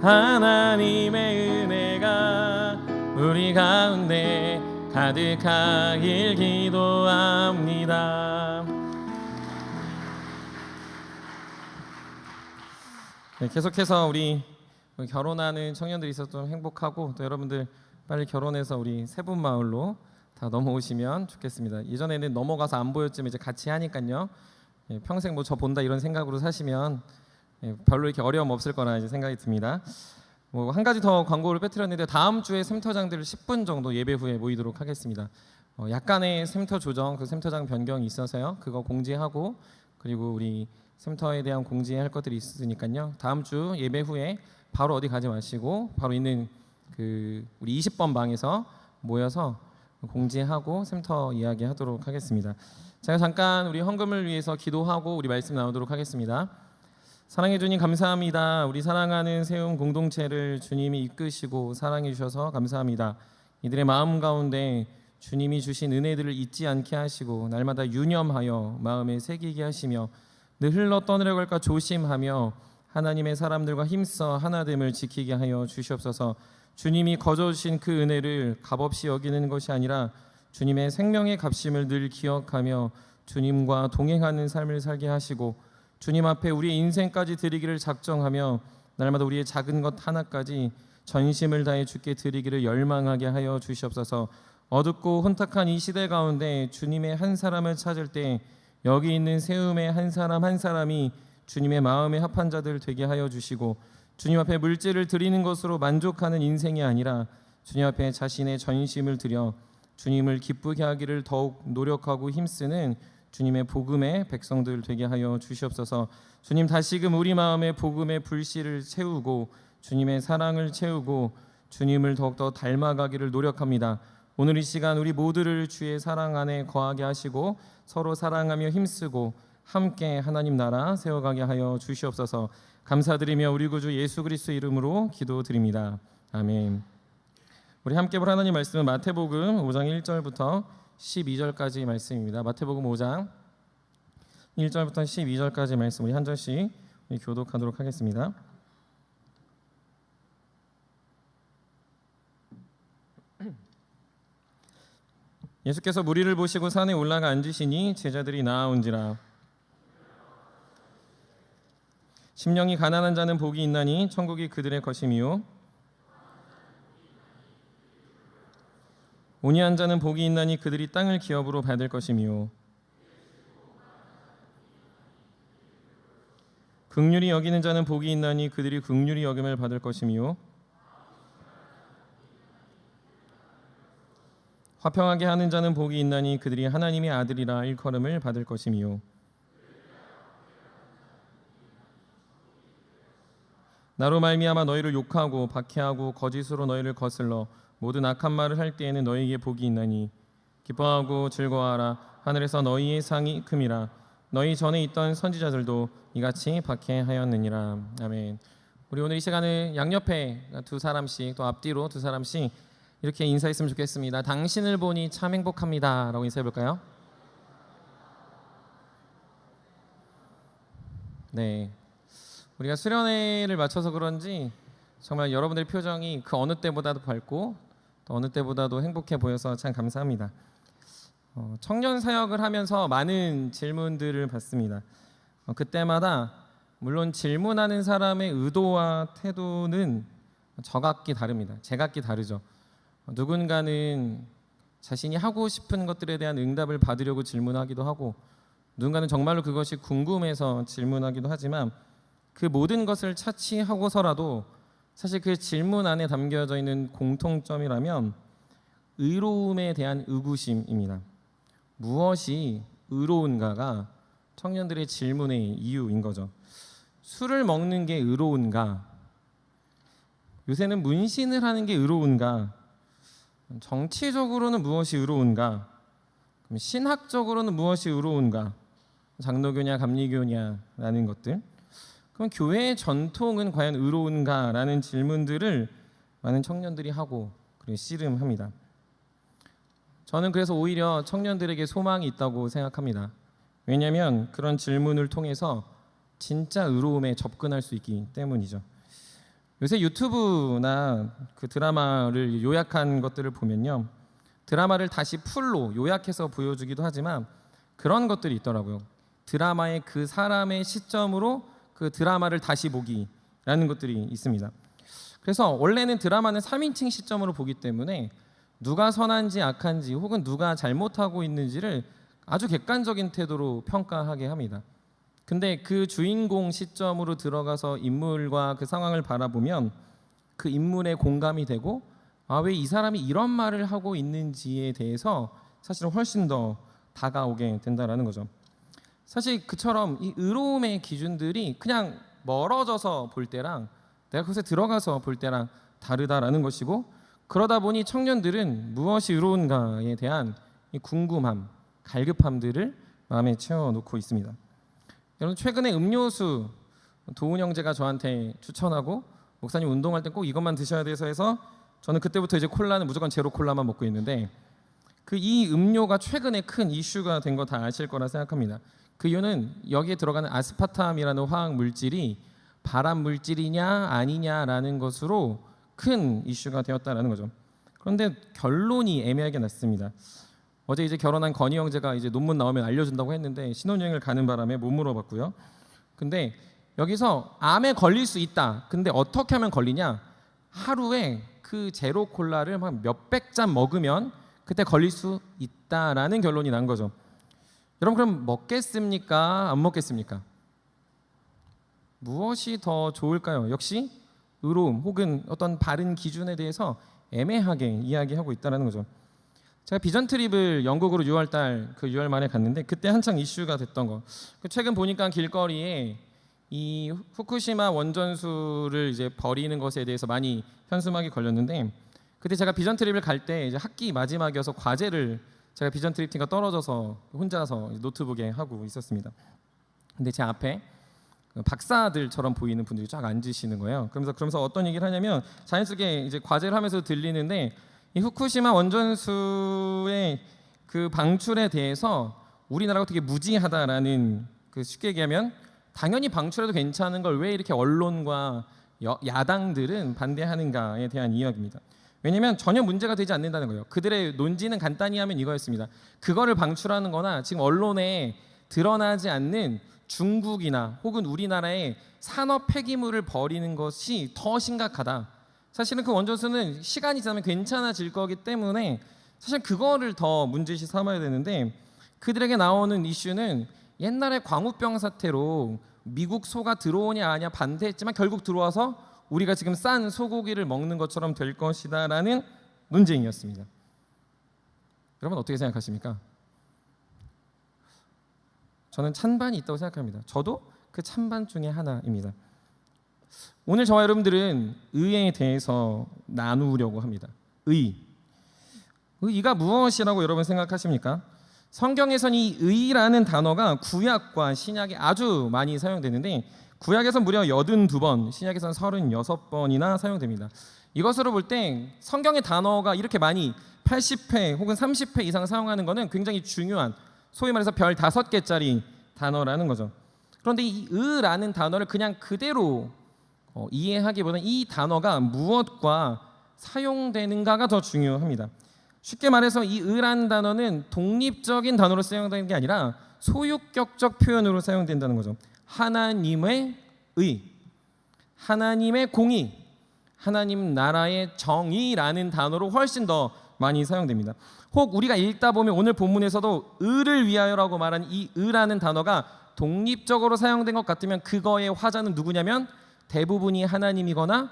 하나님의 은혜가 우리 가운데 가득하길 기도합니다. 네, 계속해서 우리 결혼하는 청년들이 있어서 좀 행복하고 또 여러분들 빨리 결혼해서 우리 세 분 마을로 다 넘어오시면 좋겠습니다. 예전에는 넘어가서 안 보였지만 이제 같이 하니까요. 예, 평생 뭐 저 본다 이런 생각으로 사시면 별로 이렇게 어려움 없을 거라 이제 생각이 듭니다. 뭐 한 가지 더 광고를 빼뜨렸는데 다음 주에 샘터장들 10분 정도 예배 후에 모이도록 하겠습니다. 약간의 샘터 조정, 그 샘터장 변경이 있어서요. 그거 공지하고 그리고 우리 샘터에 대한 공지할 것들이 있으니까요. 다음 주 예배 후에 바로 어디 가지 마시고 바로 있는 그 우리 20번 방에서 모여서 공지하고 샘터 이야기하도록 하겠습니다. 제가 잠깐 우리 헌금을 위해서 기도하고 우리 말씀 나누도록 하겠습니다. 사랑해 주님 감사합니다. 우리 사랑하는 세움 공동체를 주님이 이끄시고 사랑해 주셔서 감사합니다. 이들의 마음 가운데 주님이 주신 은혜들을 잊지 않게 하시고 날마다 유념하여 마음에 새기게 하시며 늘 흘러 떠내려갈까 조심하며 하나님의 사람들과 힘써 하나됨을 지키게 하여 주시옵소서. 주님이 거저주신 그 은혜를 값없이 여기는 것이 아니라 주님의 생명의 값임을 늘 기억하며 주님과 동행하는 삶을 살게 하시고 주님 앞에 우리의 인생까지 드리기를 작정하며 날마다 우리의 작은 것 하나까지 전심을 다해 주께 드리기를 열망하게 하여 주시옵소서. 어둡고 혼탁한 이 시대 가운데 주님의 한 사람을 찾을 때 여기 있는 세움의 한 사람 한 사람이 주님의 마음에 합한 자들 되게 하여 주시고 주님 앞에 물질을 드리는 것으로 만족하는 인생이 아니라 주님 앞에 자신의 전심을 드려 주님을 기쁘게 하기를 더욱 노력하고 힘쓰는 주님의 복음의 백성들 되게 하여 주시옵소서. 주님 다시금 우리 마음에 복음의 불씨를 채우고 주님의 사랑을 채우고 주님을 더욱더 닮아가기를 노력합니다. 오늘 이 시간 우리 모두를 주의 사랑 안에 거하게 하시고 서로 사랑하며 힘쓰고 함께 하나님 나라 세워가게 하여 주시옵소서. 감사드리며 우리 구주 예수 그리스도 이름으로 기도드립니다. 아멘. 우리 함께 볼 하나님 말씀은 마태복음 5장 1절부터 12절까지 말씀입니다. 마태복음 5장 1절부터 12절까지 말씀 우리 한 절씩 우리 교독하도록 하겠습니다. 예수께서 무리를 보시고 산에 올라가 앉으시니 제자들이 나아온지라. 심령이 가난한 자는 복이 있나니 천국이 그들의 것임이요 온유한 자는 복이 있나니 그들이 땅을 기업으로 받을 것임이요 긍휼히 여기는 자는 복이 있나니 그들이 긍휼히 여김을 받을 것임이요 화평하게 하는 자는 복이 있나니 그들이 하나님의 아들이라 일컬음을 받을 것임이요 나로 말미암아 너희를 욕하고 박해하고 거짓으로 너희를 거슬러 모든 악한 말을 할 때에는 너희에게 복이 있나니 기뻐하고 즐거워하라. 하늘에서 너희의 상이 큼이라. 너희 전에 있던 선지자들도 이같이 박해하였느니라. 아멘. 우리 오늘 이 시간은 양옆에 두 사람씩 또 앞뒤로 두 사람씩 이렇게 인사했으면 좋겠습니다. 당신을 보니 참 행복합니다 라고 인사해볼까요? 네, 우리가 수련회를 마쳐서 그런지 정말 여러분들의 표정이 그 어느 때보다도 밝고 또 어느 때보다도 행복해 보여서 참 감사합니다. 청년 사역을 하면서 많은 질문들을 받습니다. 그때마다 물론 질문하는 사람의 의도와 태도는 저각기 다릅니다. 제각기 다르죠. 누군가는 자신이 하고 싶은 것들에 대한 응답을 받으려고 질문하기도 하고 누군가는 정말로 그것이 궁금해서 질문하기도 하지만 그 모든 것을 차치하고서라도 사실 그 질문 안에 담겨져 있는 공통점이라면 의로움에 대한 의구심입니다. 무엇이 의로운가가 청년들의 질문의 이유인 거죠. 술을 먹는 게 의로운가? 요새는 문신을 하는 게 의로운가? 정치적으로는 무엇이 의로운가? 그럼 신학적으로는 무엇이 의로운가? 장로교냐 감리교냐라는 것들. 그럼 교회의 전통은 과연 의로운가라는 질문들을 많은 청년들이 하고 그리고 씨름합니다. 저는 그래서 오히려 청년들에게 소망이 있다고 생각합니다. 왜냐하면 그런 질문을 통해서 진짜 의로움에 접근할 수 있기 때문이죠. 요새 유튜브나 그 드라마를 요약한 것들을 보면요, 드라마를 다시 풀로 요약해서 보여주기도 하지만 그런 것들이 있더라고요. 드라마의 그 사람의 시점으로 그 드라마를 다시 보기라는 것들이 있습니다. 그래서 원래는 드라마는 3인칭 시점으로 보기 때문에 누가 선한지 악한지 혹은 누가 잘못하고 있는지를 아주 객관적인 태도로 평가하게 합니다. 근데 그 주인공 시점으로 들어가서 인물과 그 상황을 바라보면 그 인물에 공감이 되고 왜 이 사람이 이런 말을 하고 있는지에 대해서 사실은 훨씬 더 다가오게 된다라는 거죠. 사실 그처럼 이 의로움의 기준들이 그냥 멀어져서 볼 때랑 내가 그것에 들어가서 볼 때랑 다르다라는 것이고, 그러다 보니 청년들은 무엇이 의로운가에 대한 이 궁금함, 갈급함들을 마음에 채워놓고 있습니다. 여러분, 최근에 음료수 도훈 형제가 저한테 추천하고 목사님 운동할 때 꼭 이것만 드셔야 돼서 해서 저는 그때부터 이제 콜라는 무조건 제로 콜라만 먹고 있는데, 그 이 음료가 최근에 큰 이슈가 된 거 다 아실 거라 생각합니다. 그 이유는 여기에 들어가는 아스파탐이라는 화학 물질이 발암 물질이냐 아니냐라는 것으로 큰 이슈가 되었다라는 거죠. 그런데 결론이 애매하게 났습니다. 어제 이제 결혼한 건희 형제가 이제 논문 나오면 알려준다고 했는데 신혼여행을 가는 바람에 못 물어봤고요. 근데 여기서 암에 걸릴 수 있다. 근데 어떻게 하면 걸리냐? 하루에 그 제로 콜라를 한 몇백 잔 먹으면 그때 걸릴 수 있다라는 결론이 난 거죠. 여러분, 그럼 먹겠습니까? 안 먹겠습니까? 무엇이 더 좋을까요? 역시 의로움 혹은 어떤 바른 기준에 대해서 애매하게 이야기하고 있다는 거죠. 제가 비전 트립을 영국으로 6월달 그 6월 만에 갔는데 그때 한창 이슈가 됐던 거. 최근 보니까 길거리에 이 후쿠시마 원전수를 이제 버리는 것에 대해서 많이 현수막이 걸렸는데, 그때 제가 비전 트립을 갈 때 이제 학기 마지막이어서 과제를 제가 비전 트립 팀과 떨어져서 혼자서 노트북에 하고 있었습니다. 근데 제 앞에 박사들처럼 보이는 분들이 쫙 앉으시는 거예요. 그러면서 어떤 얘기를 하냐면 자연스럽게 이제 과제를 하면서 들리는데, 이 후쿠시마 원전수의 그 방출에 대해서 우리나라가 되게 무지하다라는, 그 쉽게 얘기하면 당연히 방출해도 괜찮은 걸 왜 이렇게 언론과 야당들은 반대하는가에 대한 이야기입니다. 왜냐하면 전혀 문제가 되지 않는다는 거예요. 그들의 논지는 간단히 하면 이거였습니다. 그거를 방출하는 거나 지금 언론에 드러나지 않는 중국이나 혹은 우리나라의 산업 폐기물을 버리는 것이 더 심각하다. 사실은 그 원전수는 시간이 지나면 괜찮아질 거기 때문에 사실 그거를 더 문제시 삼아야 되는데, 그들에게 나오는 이슈는 옛날에 광우병 사태로 미국 소가 들어오냐 아냐 반대했지만 결국 들어와서 우리가 지금 싼 소고기를 먹는 것처럼 될 것이다라는 논쟁이었습니다. 여러분 어떻게 생각하십니까? 저는 찬반이 있다고 생각합니다. 저도 그 찬반 중에 하나입니다. 오늘 저와 여러분들은 의에 대해서 나누려고 합니다. 의가 무엇이라고 여러분 생각하십니까? 성경에서는 이 의라는 단어가 구약과 신약에 아주 많이 사용되는데, 구약에서 무려 82번, 신약에서는 36번이나 사용됩니다. 이것으로 볼 때 성경의 단어가 이렇게 많이 80회 혹은 30회 이상 사용하는 것은 굉장히 중요한, 소위 말해서 별 5개짜리 단어라는 거죠. 그런데 이 의라는 단어를 그냥 그대로 이해하기보다는 이 단어가 무엇과 사용되는가가 더 중요합니다. 쉽게 말해서 이 의라는 단어는 독립적인 단어로 사용되는 게 아니라 소유격적 표현으로 사용된다는 거죠. 하나님의 의, 하나님의 공의, 하나님 나라의 정의라는 단어로 훨씬 더 많이 사용됩니다. 혹 우리가 읽다 보면 오늘 본문에서도 의를 위하여라고 말한 이 의라는 단어가 독립적으로 사용된 것 같으면 그거의 화자는 누구냐면 대부분이 하나님이거나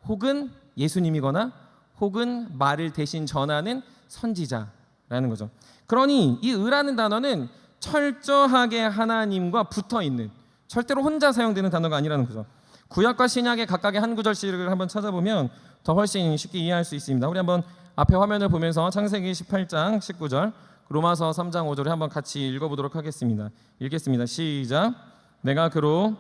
혹은 예수님이거나 혹은 말을 대신 전하는 선지자라는 거죠. 그러니 이 의라는 단어는 철저하게 하나님과 붙어 있는, 절대로 혼자 사용되는 단어가 아니라는 거죠. 구약과 신약의 각각의 한 구절씩을 한번 찾아보면 더 훨씬 쉽게 이해할 수 있습니다. 우리 한번 앞에 화면을 보면서 창세기 18장 19절, 로마서 3장 5절을 한번 같이 읽어보도록 하겠습니다. 읽겠습니다. 시작. 내가 그로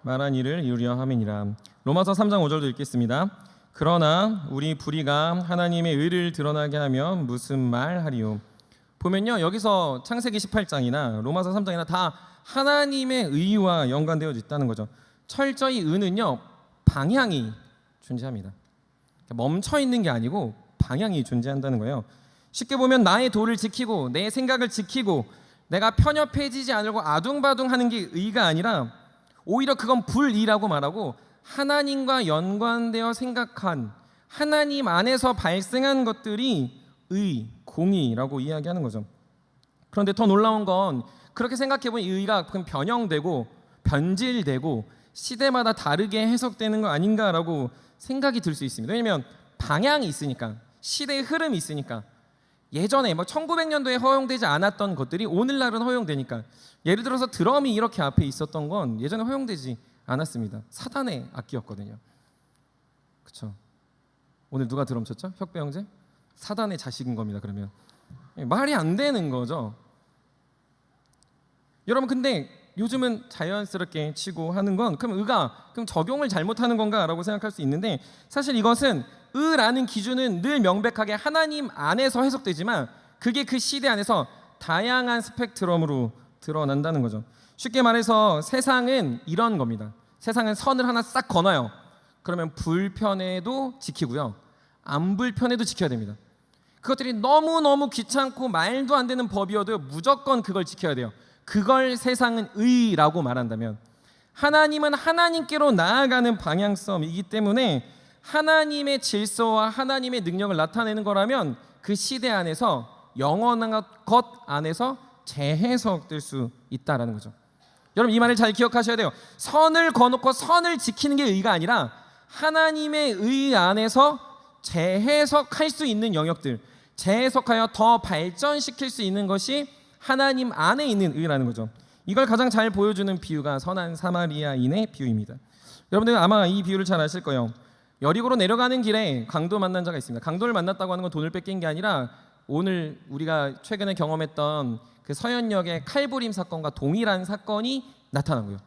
말한 일을 이루려 함이니라. 로마서 3장 5절도 읽겠습니다. 그러나 우리 불의가 하나님의 의를 드러나게 하면 무슨 말 하리요. 보면요, 여기서 창세기 18장이나 로마서 3장이나 다 하나님의 의와 연관되어 있다는 거죠. 철저히 의는요, 방향이 존재합니다. 멈춰 있는 게 아니고 방향이 존재한다는 거예요. 쉽게 보면 나의 도를 지키고 내 생각을 지키고 내가 편협해지지 않으려고 아둥바둥하는 게 의가 아니라 오히려 그건 불의라고 말하고 하나님과 연관되어 생각한 하나님 안에서 발생한 것들이 의, 공의라고 이야기하는 거죠. 그런데 더 놀라운 건 그렇게 생각해보면 이 의가 변형되고 변질되고 시대마다 다르게 해석되는 거 아닌가라고 생각이 들 수 있습니다. 왜냐하면 방향이 있으니까, 시대의 흐름이 있으니까. 예전에 1900년도에 허용되지 않았던 것들이 오늘날은 허용되니까, 예를 들어서 드럼이 이렇게 앞에 있었던 건 예전에 허용되지 않았습니다. 사단의 악기였거든요. 그렇죠? 오늘 누가 드럼 쳤죠? 혁배 형제? 사단의 자식인 겁니다. 그러면 말이 안 되는 거죠. 여러분, 근데 요즘은 자연스럽게 치고 하는 건 그럼 의가 그럼 적용을 잘못하는 건가라고 생각할 수 있는데, 사실 이것은 의라는 기준은 늘 명백하게 하나님 안에서 해석되지만 그게 그 시대 안에서 다양한 스펙트럼으로 드러난다는 거죠. 쉽게 말해서 세상은 이런 겁니다. 세상은 선을 하나 싹 거놔요. 그러면 불편해도 지키고요, 안 불편해도 지켜야 됩니다. 그것들이 너무너무 귀찮고 말도 안 되는 법이어도 무조건 그걸 지켜야 돼요. 그걸 세상은 의라고 말한다면, 하나님은 하나님께로 나아가는 방향성이기 때문에 하나님의 질서와 하나님의 능력을 나타내는 거라면 그 시대 안에서 영원한 것 안에서 재해석될 수 있다라는 거죠. 여러분, 이 말을 잘 기억하셔야 돼요. 선을 거놓고 선을 지키는 게 의가 아니라 하나님의 의 안에서 재해석할 수 있는 영역들, 재해석하여 더 발전시킬 수 있는 것이 하나님 안에 있는 의라는 거죠. 이걸 가장 잘 보여주는 비유가 선한 사마리아인의 비유입니다. 여러분들 아마 이 비유를 잘 아실 거예요. 여리고로 내려가는 길에 강도 만난 자가 있습니다. 강도를 만났다고 하는 건 돈을 뺏긴 게 아니라 오늘 우리가 최근에 경험했던 그 서현역의 칼부림 사건과 동일한 사건이 나타난 거예요.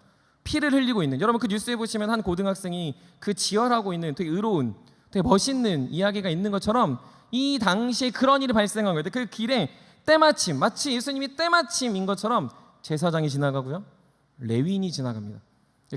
피를 흘리고 있는, 여러분 그 뉴스에 보시면 한 고등학생이 그 지혈하고 있는 되게 의로운, 되게 멋있는 이야기가 있는 것처럼 이 당시에 그런 일이 발생한 거예요. 그 길에 때마침, 마치 예수님이 때마침인 것처럼 제사장이 지나가고요, 레위인이 지나갑니다.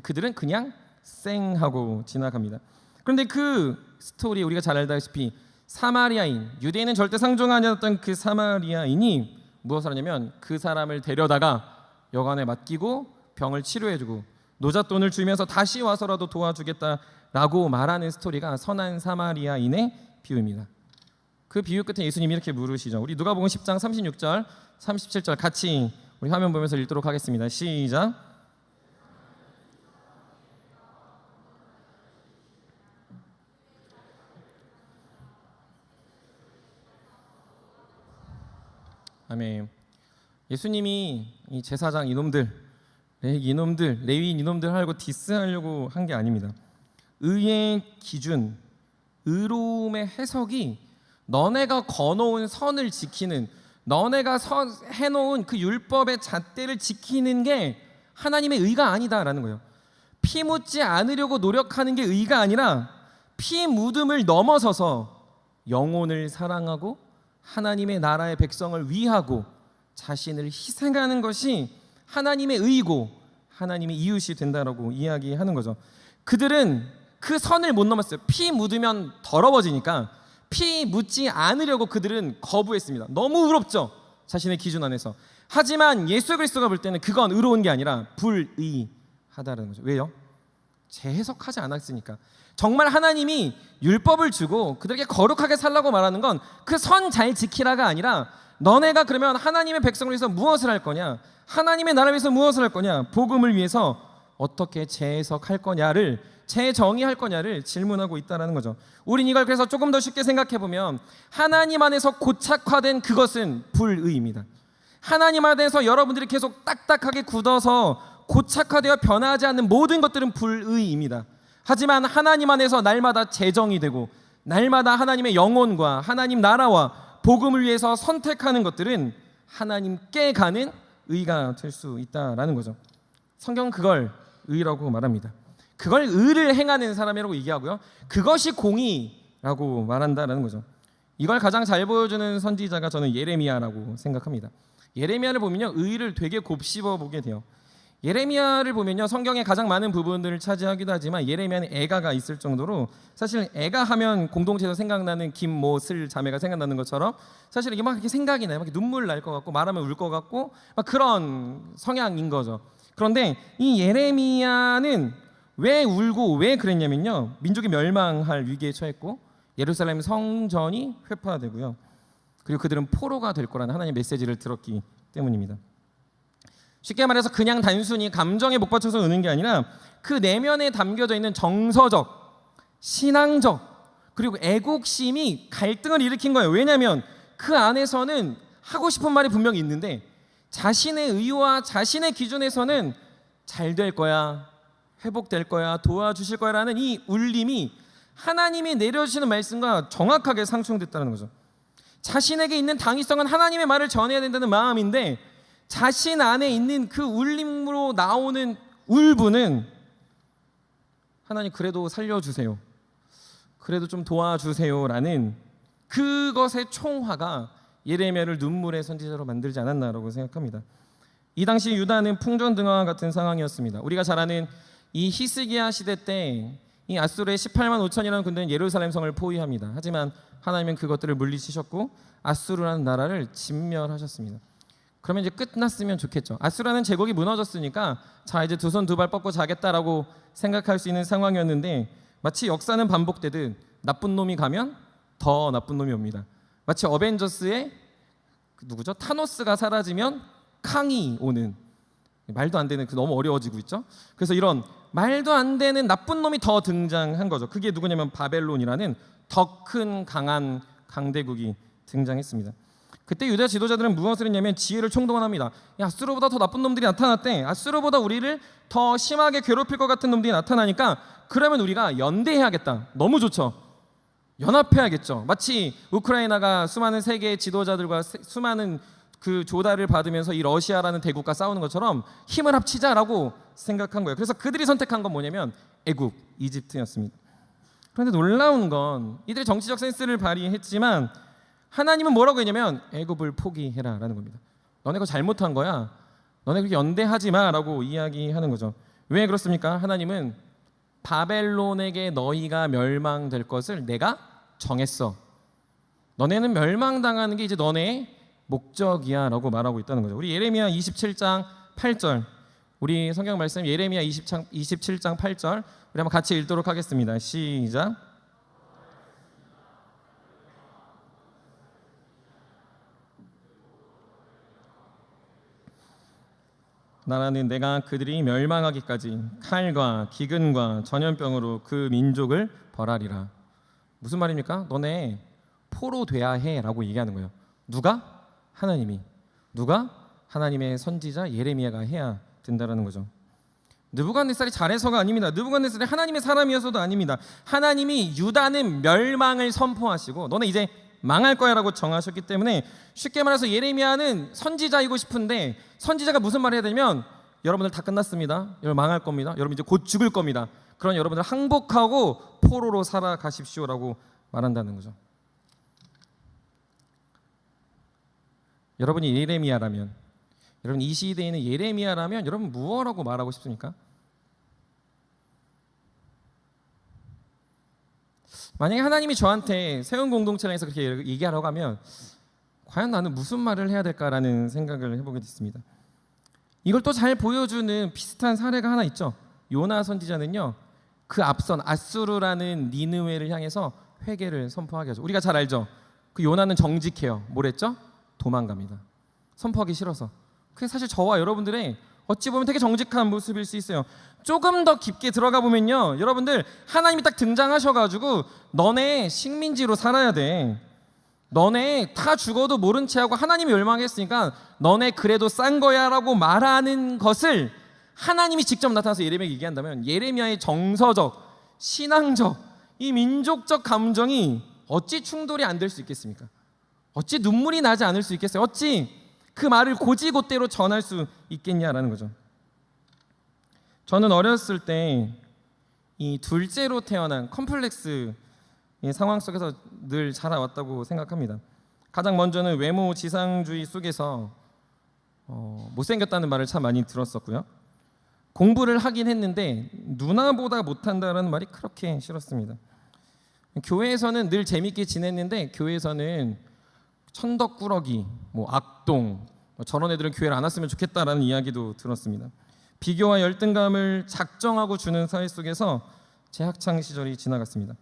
그들은 그냥 쌩 하고 지나갑니다. 그런데 그 스토리 우리가 잘 알다시피 사마리아인, 유대인은 절대 상종하지 않았던 그 사마리아인이 무엇을 하냐면 그 사람을 데려다가 여관에 맡기고 병을 치료해주고 노잣돈을 주면서 다시 와서라도 도와주겠다라고 말하는 스토리가 선한 사마리아인의 비유입니다. 그 비유 끝에 예수님이 이렇게 물으시죠. 우리 누가복음 10장 36절 37절 같이 우리 화면 보면서 읽도록 하겠습니다. 시작. 아멘. 예수님이 이 제사장 이놈들, 레위인 이놈들 하고 디스하려고 한 게 아닙니다. 의의 기준, 의로움의 해석이 너네가 거놓은 선을 지키는, 너네가 해놓은 그 율법의 잣대를 지키는 게 하나님의 의가 아니다라는 거예요. 피 묻지 않으려고 노력하는 게 의가 아니라 피 묻음을 넘어서서 영혼을 사랑하고 하나님의 나라의 백성을 위하고 자신을 희생하는 것이 하나님의 의이고 하나님의 이웃이 된다라고 이야기하는 거죠. 그들은 그 선을 못 넘었어요. 피 묻으면 더러워지니까 피 묻지 않으려고 그들은 거부했습니다. 너무 의롭죠. 자신의 기준 안에서. 하지만 예수 그리스도가 볼 때는 그건 의로운 게 아니라 불의하다라는 거죠. 왜요? 재해석하지 않았으니까. 정말 하나님이 율법을 주고 그들에게 거룩하게 살라고 말하는 건 그 선 잘 지키라가 아니라 너네가 그러면 하나님의 백성을 위해서 무엇을 할 거냐, 하나님의 나라를 위해서 무엇을 할 거냐, 복음을 위해서 어떻게 재해석할 거냐를, 재정의할 거냐를 질문하고 있다는 거죠. 우린 이걸 그래서 조금 더 쉽게 생각해 보면 하나님 안에서 고착화된 그것은 불의입니다. 하나님 안에서 여러분들이 계속 딱딱하게 굳어서 고착화되어 변하지 않는 모든 것들은 불의입니다. 하지만 하나님 안에서 날마다 재정이 되고 날마다 하나님의 영혼과 하나님 나라와 복음을 위해서 선택하는 것들은 하나님께 가는 의가 될 수 있다라는 거죠. 성경은 그걸 의라고 말합니다. 그걸 의를 행하는 사람이라고 얘기하고요, 그것이 공의라고 말한다라는 거죠. 이걸 가장 잘 보여주는 선지자가 저는 예레미야라고 생각합니다. 예레미야를 보면요, 의를 되게 곱씹어 보게 돼요. 예레미야를 보면요, 성경의 가장 많은 부분들을 차지하기도 하지만 예레미야는 애가가 있을 정도로, 사실 애가 하면 공동체에서 생각나는 김모슬 자매가 생각나는 것처럼 사실 이게 막 이렇게 생각이 나요. 막 이렇게 눈물 날 것 같고 말하면 울 것 같고 막 그런 성향인 거죠. 그런데 이 예레미야는 왜 울고 왜 그랬냐면요, 민족이 멸망할 위기에 처했고 예루살렘 성전이 회파되고요, 그리고 그들은 포로가 될 거라는 하나님의 메시지를 들었기 때문입니다. 쉽게 말해서 그냥 단순히 감정에 목받쳐서 우는 게 아니라 그 내면에 담겨져 있는 정서적, 신앙적, 그리고 애국심이 갈등을 일으킨 거예요. 왜냐하면 그 안에서는 하고 싶은 말이 분명히 있는데 자신의 의와 자신의 기준에서는 잘 될 거야, 회복될 거야, 도와주실 거야라는 이 울림이 하나님이 내려주시는 말씀과 정확하게 상충됐다는 거죠. 자신에게 있는 당위성은 하나님의 말을 전해야 된다는 마음인데 자신 안에 있는 그 울림으로 나오는 울분은 하나님 그래도 살려주세요, 그래도 좀 도와주세요라는 그것의 총화가 예레미야를 눈물의 선지자로 만들지 않았나라고 생각합니다. 이 당시 유다는 풍전등화와 같은 상황이었습니다. 우리가 잘 아는 이 히스기야 시대 때 이 아수르의 18만 5천이라는 군대는 예루살렘 성을 포위합니다. 하지만 하나님은 그것들을 물리치셨고 아수르라는 나라를 진멸하셨습니다. 그러면 이제 끝났으면 좋겠죠. 아수라는 제국이 무너졌으니까 자 이제 두 손 두 발 뻗고 자겠다라고 생각할 수 있는 상황이었는데 마치 역사는 반복되듯 나쁜 놈이 가면 더 나쁜 놈이 옵니다. 마치 어벤져스의 누구죠? 타노스가 사라지면 캉이 오는, 말도 안 되는, 그 너무 어려워지고 있죠. 그래서 이런 말도 안 되는 나쁜 놈이 더 등장한 거죠. 그게 누구냐면 바벨론이라는 더 큰 강한 강대국이 등장했습니다. 그때 유다 지도자들은 무엇을 했냐면 지혜를 총동원합니다. 야, 아수르보다 더 나쁜 놈들이 나타났대. 아수르보다 우리를 더 심하게 괴롭힐 것 같은 놈들이 나타나니까 그러면 우리가 연대해야겠다. 너무 좋죠. 연합해야겠죠. 마치 우크라이나가 수많은 세계 지도자들과 수많은 그 조달을 받으면서 이 러시아라는 대국과 싸우는 것처럼 힘을 합치자라고 생각한 거예요. 그래서 그들이 선택한 건 뭐냐면 애국, 이집트였습니다. 그런데 놀라운 건 이들이 정치적 센스를 발휘했지만 하나님은 뭐라고 했냐면 애굽을 포기해라라는 겁니다. 너네 그거 잘못한 거야. 너네 그렇게 연대하지 마라고 이야기하는 거죠. 왜 그렇습니까? 하나님은 바벨론에게 너희가 멸망될 것을 내가 정했어. 너네는 멸망당하는 게 이제 너네의 목적이야라고 말하고 있다는 거죠. 우리 예레미야 27장 8절, 우리 성경 말씀 예레미야 27장 8절 우리 한번 같이 읽도록 하겠습니다. 시작. 나라는 내가 그들이 멸망하기까지 칼과 기근과 전염병으로 그 민족을 벌하리라. 무슨 말입니까? 너네 포로 돼야 해라고 얘기하는 거예요. 누가? 하나님이. 누가? 하나님의 선지자 예레미야가 해야 된다라는 거죠. 느부갓네살이 잘해서가 아닙니다. 느부갓네살이 하나님의 사람이어서도 아닙니다. 하나님이 유다는 멸망을 선포하시고 너네 이제 망할 거야라고 정하셨기 때문에 쉽게 말해서 예레미야는 선지자이고 싶은데 선지자가 무슨 말을 해야 되냐면 여러분들 다 끝났습니다. 여러분 망할 겁니다. 여러분 이제 곧 죽을 겁니다. 그런 여러분들 항복하고 포로로 살아가십시오라고 말한다는 거죠. 여러분이 예레미야라면, 여러분 이 시대에 있는 예레미야라면 여러분 무엇라고 말하고 싶습니까? 만약에 하나님이 저한테 세운 공동체에서 그렇게 얘기하라고 하면 과연 나는 무슨 말을 해야 될까라는 생각을 해보게 됐습니다. 이걸 또 잘 보여주는 비슷한 사례가 하나 있죠. 요나 선지자는요, 그 앞선 아수르라는 니느웨를 향해서 회개를 선포하게 하죠. 우리가 잘 알죠. 그 요나는 정직해요. 뭐랬죠? 도망갑니다. 선포하기 싫어서. 그게 사실 저와 여러분들의 어찌 보면 되게 정직한 모습일 수 있어요. 조금 더 깊게 들어가 보면요, 여러분들 하나님이 딱 등장하셔가지고 너네 식민지로 살아야 돼. 너네 다 죽어도 모른 채 하고 하나님이 멸망했으니까 너네 그래도 싼 거야라고 말하는 것을 하나님이 직접 나타나서 예레미야에게 얘기한다면 예레미야의 정서적, 신앙적, 이 민족적 감정이 어찌 충돌이 안 될 수 있겠습니까? 어찌 눈물이 나지 않을 수 있겠어요? 어찌 그 말을 고지고대로 전할 수 있겠냐라는 거죠. 저는 어렸을 때 이 둘째로 태어난 컴플렉스 상황 속에서 늘 자라왔다고 생각합니다. 가장 먼저는 외모 지상주의 속에서 못생겼다는 말을 참 많이 들었었고요. 공부를 하긴 했는데 누나보다 못한다는 말이 그렇게 싫었습니다. 교회에서는 늘 재밌게 지냈는데 교회에서는 천덕꾸러기, 뭐 악동, 저런 애들은 교회를 안 왔으면 좋겠다라는 이야기도 들었습니다. 비교와 열등감을 작정하고 주는 사회 속에서 제 학창 시절이 지나갔습니다.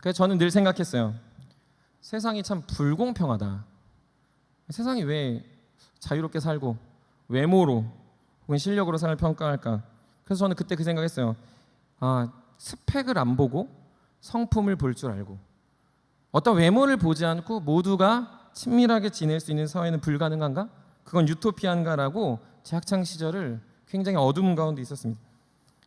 그래서 저는 늘 생각했어요. 세상이 참 불공평하다. 세상이 왜 자유롭게 살고 외모로 혹은 실력으로 사람을 평가할까? 그래서 저는 그때 그 생각했어요. 아, 스펙을 안 보고 성품을 볼 줄 알고 어떤 외모를 보지 않고 모두가 친밀하게 지낼 수 있는 사회는 불가능한가? 그건 유토피아인가라고 제 학창 시절을 굉장히 어둠 가운데 있었습니다.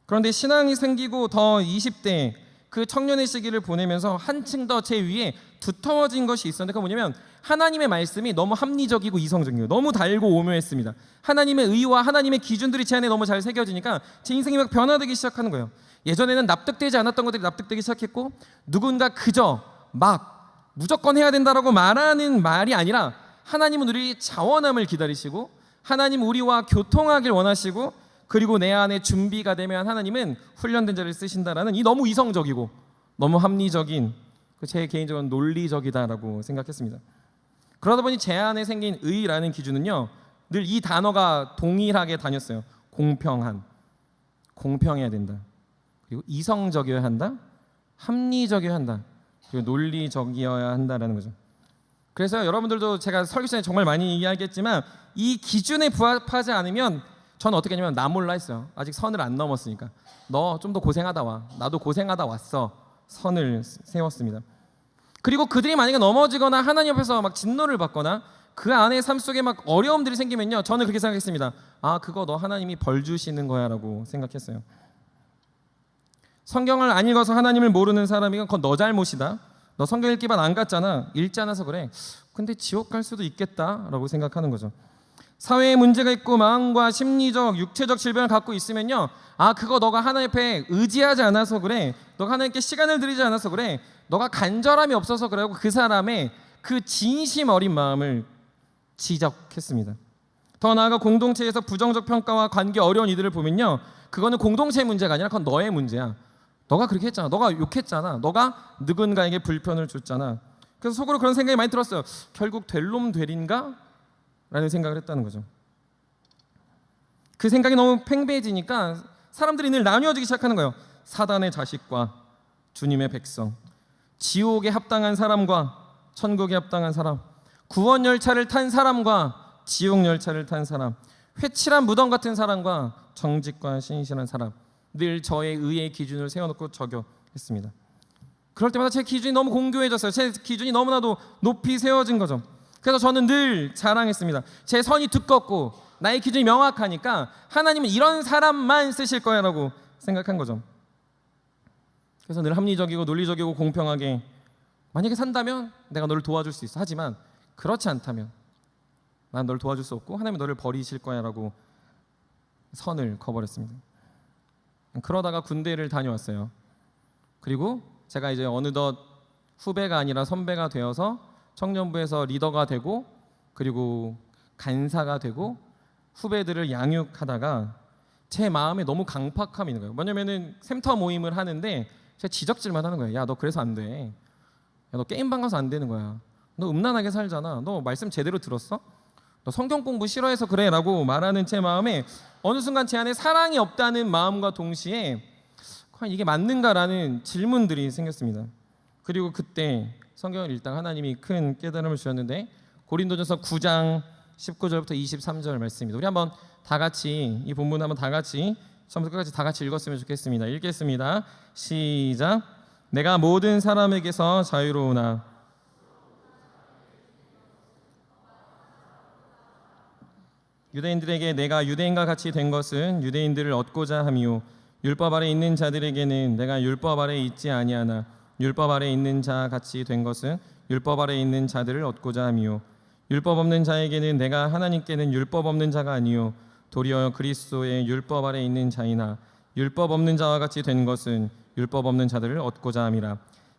그런데 신앙이 생기고 더 20대 그 청년의 시기를 보내면서 한층 더 제 위에 두터워진 것이 있었는데 그건 뭐냐면 하나님의 말씀이 너무 합리적이고 이성적이고 너무 달고 오묘했습니다. 하나님의 의와 하나님의 기준들이 제 안에 너무 잘 새겨지니까 제 인생이 막 변화되기 시작하는 거예요. 예전에는 납득되지 않았던 것들이 납득되기 시작했고 누군가 그저 막 무조건 해야 된다라고 말하는 말이 아니라 하나님은 우리 자원함을 기다리시고 하나님 우리와 교통하길 원하시고 그리고 내 안에 준비가 되면 하나님은 훈련된 자를 쓰신다라는 이 너무 이성적이고 너무 합리적인 제 개인적인 논리적이다라고 생각했습니다. 그러다 보니 제 안에 생긴 의라는 기준은요 늘 이 단어가 동일하게 다녔어요. 공평한, 공평해야 된다. 그리고 이성적이어야 한다, 합리적이어야 한다, 그리고 논리적이어야 한다라는 거죠. 그래서 여러분들도 제가 설교 시간에 정말 많이 이야기했지만 이 기준에 부합하지 않으면 저는 어떻게 했냐면 나 몰라 했어요. 아직 선을 안 넘었으니까 너 좀 더 고생하다 와. 나도 고생하다 왔어. 선을 세웠습니다. 그리고 그들이 만약에 넘어지거나 하나님 앞에서 막 진노를 받거나 그 안에 삶 속에 막 어려움들이 생기면요 저는 그렇게 생각했습니다. 아 그거 너 하나님이 벌 주시는 거야 라고 생각했어요. 성경을 안 읽어서 하나님을 모르는 사람이건 그건 너 잘못이다. 너 성경 읽기만 안 갔잖아. 읽지 않아서 그래. 근데 지옥 갈 수도 있겠다라고 생각하는 거죠. 사회에 문제가 있고 마음과 심리적, 육체적 질병을 갖고 있으면요 아 그거 너가 하나님 앞에 의지하지 않아서 그래. 너가 하나님께 시간을 들이지 않아서 그래. 너가 간절함이 없어서 그래. 그 사람의 그 진심 어린 마음을 지적했습니다. 더 나아가 공동체에서 부정적 평가와 관계 어려운 이들을 보면요 그거는 공동체의 문제가 아니라 그건 너의 문제야. 너가 그렇게 했잖아. 너가 욕했잖아. 너가 누군가에게 불편을 줬잖아. 그래서 속으로 그런 생각이 많이 들었어요. 결국 될 놈 되린가? 라는 생각을 했다는 거죠. 그 생각이 너무 팽배해지니까 사람들이 늘 나뉘어지기 시작하는 거예요. 사단의 자식과 주님의 백성, 지옥에 합당한 사람과 천국에 합당한 사람, 구원 열차를 탄 사람과 지옥 열차를 탄 사람, 회칠한 무덤 같은 사람과 정직과 신실한 사람. 늘 저의 의의 기준을 세워놓고 적용했습니다. 그럴 때마다 제 기준이 너무 공교해졌어요. 제 기준이 너무나도 높이 세워진 거죠. 그래서 저는 늘 자랑했습니다. 제 선이 두껍고 나의 기준이 명확하니까 하나님은 이런 사람만 쓰실 거야 라고 생각한 거죠. 그래서 늘 합리적이고 논리적이고 공평하게 만약에 산다면 내가 너를 도와줄 수 있어. 하지만 그렇지 않다면 난 너를 도와줄 수 없고 하나님은 너를 버리실 거야 라고 선을 그어버렸습니다. 그러다가 군대를 다녀왔어요. 그리고 제가 이제 어느덧 후배가 아니라 선배가 되어서 청년부에서 리더가 되고 그리고 간사가 되고 후배들을 양육하다가 제 마음에 너무 강팍함이 있는 거예요. 뭐냐면은 샘터 모임을 하는데 제가 지적질만 하는 거예요. 야 너 그래서 안 돼. 야 너 게임방 가서 안 되는 거야. 너 음란하게 살잖아. 너 말씀 제대로 들었어? 너 성경 공부 싫어해서 그래라고 말하는 제 마음에 어느 순간 제 안에 사랑이 없다는 마음과 동시에 과연 이게 맞는가라는 질문들이 생겼습니다. 그리고 그때 성경을 읽다가 하나님이 큰 깨달음을 주셨는데 고린도전서 9장 19절부터 23절 말씀입니다. 우리 한번 다 같이 이 본문 한번 다 같이 처음부터 끝까지 다 같이 읽었으면 좋겠습니다. 읽겠습니다. 시작. 내가 모든 사람에게서 자유로우나 유대인들에게 내가 유대인과 같이 된 것은 유대인들을 얻고자 함이요 율법 아래 있는 자들에게는 내가 율법 아래 있지 아니하나 율법 아래 있는 자 같이 된 것은 율법 아래 있는 자들을 얻고자 함이요 율법 없는 자에게는 내가 하나님께는 율법 없는 자가 아니요 도리어 그리스도의 율법 아래 있는 자이나 율법 없는 자와 같이 된 것은 율법 없는 자들을 얻고자 함이라.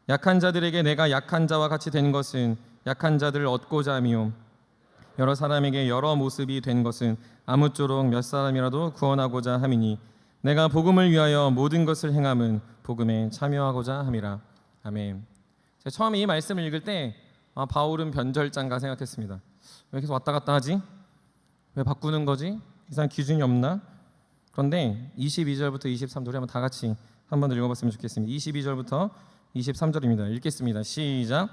약한 자들에게 내가 약한 자와 같이 된 것은 약한 자들을 얻고자 함이요 여러 사람에게 여러 모습이 된 것은 아무쪼록 몇 사람이라도 구원하고자 함이니 내가 복음을 위하여 모든 것을 행함은 복음에 참여하고자 함이라. 아멘. 제가 처음에 이 말씀을 읽을 때 바울은 변절자인가 생각했습니다. 왜 계속 왔다 갔다 하지? 왜 바꾸는 거지? 이상 기준이 없나? 그런데 22절부터 23절 한번 다 같이 한번 더 읽어봤으면 좋겠습니다. 22절부터 23절입니다. 읽겠습니다. 시작.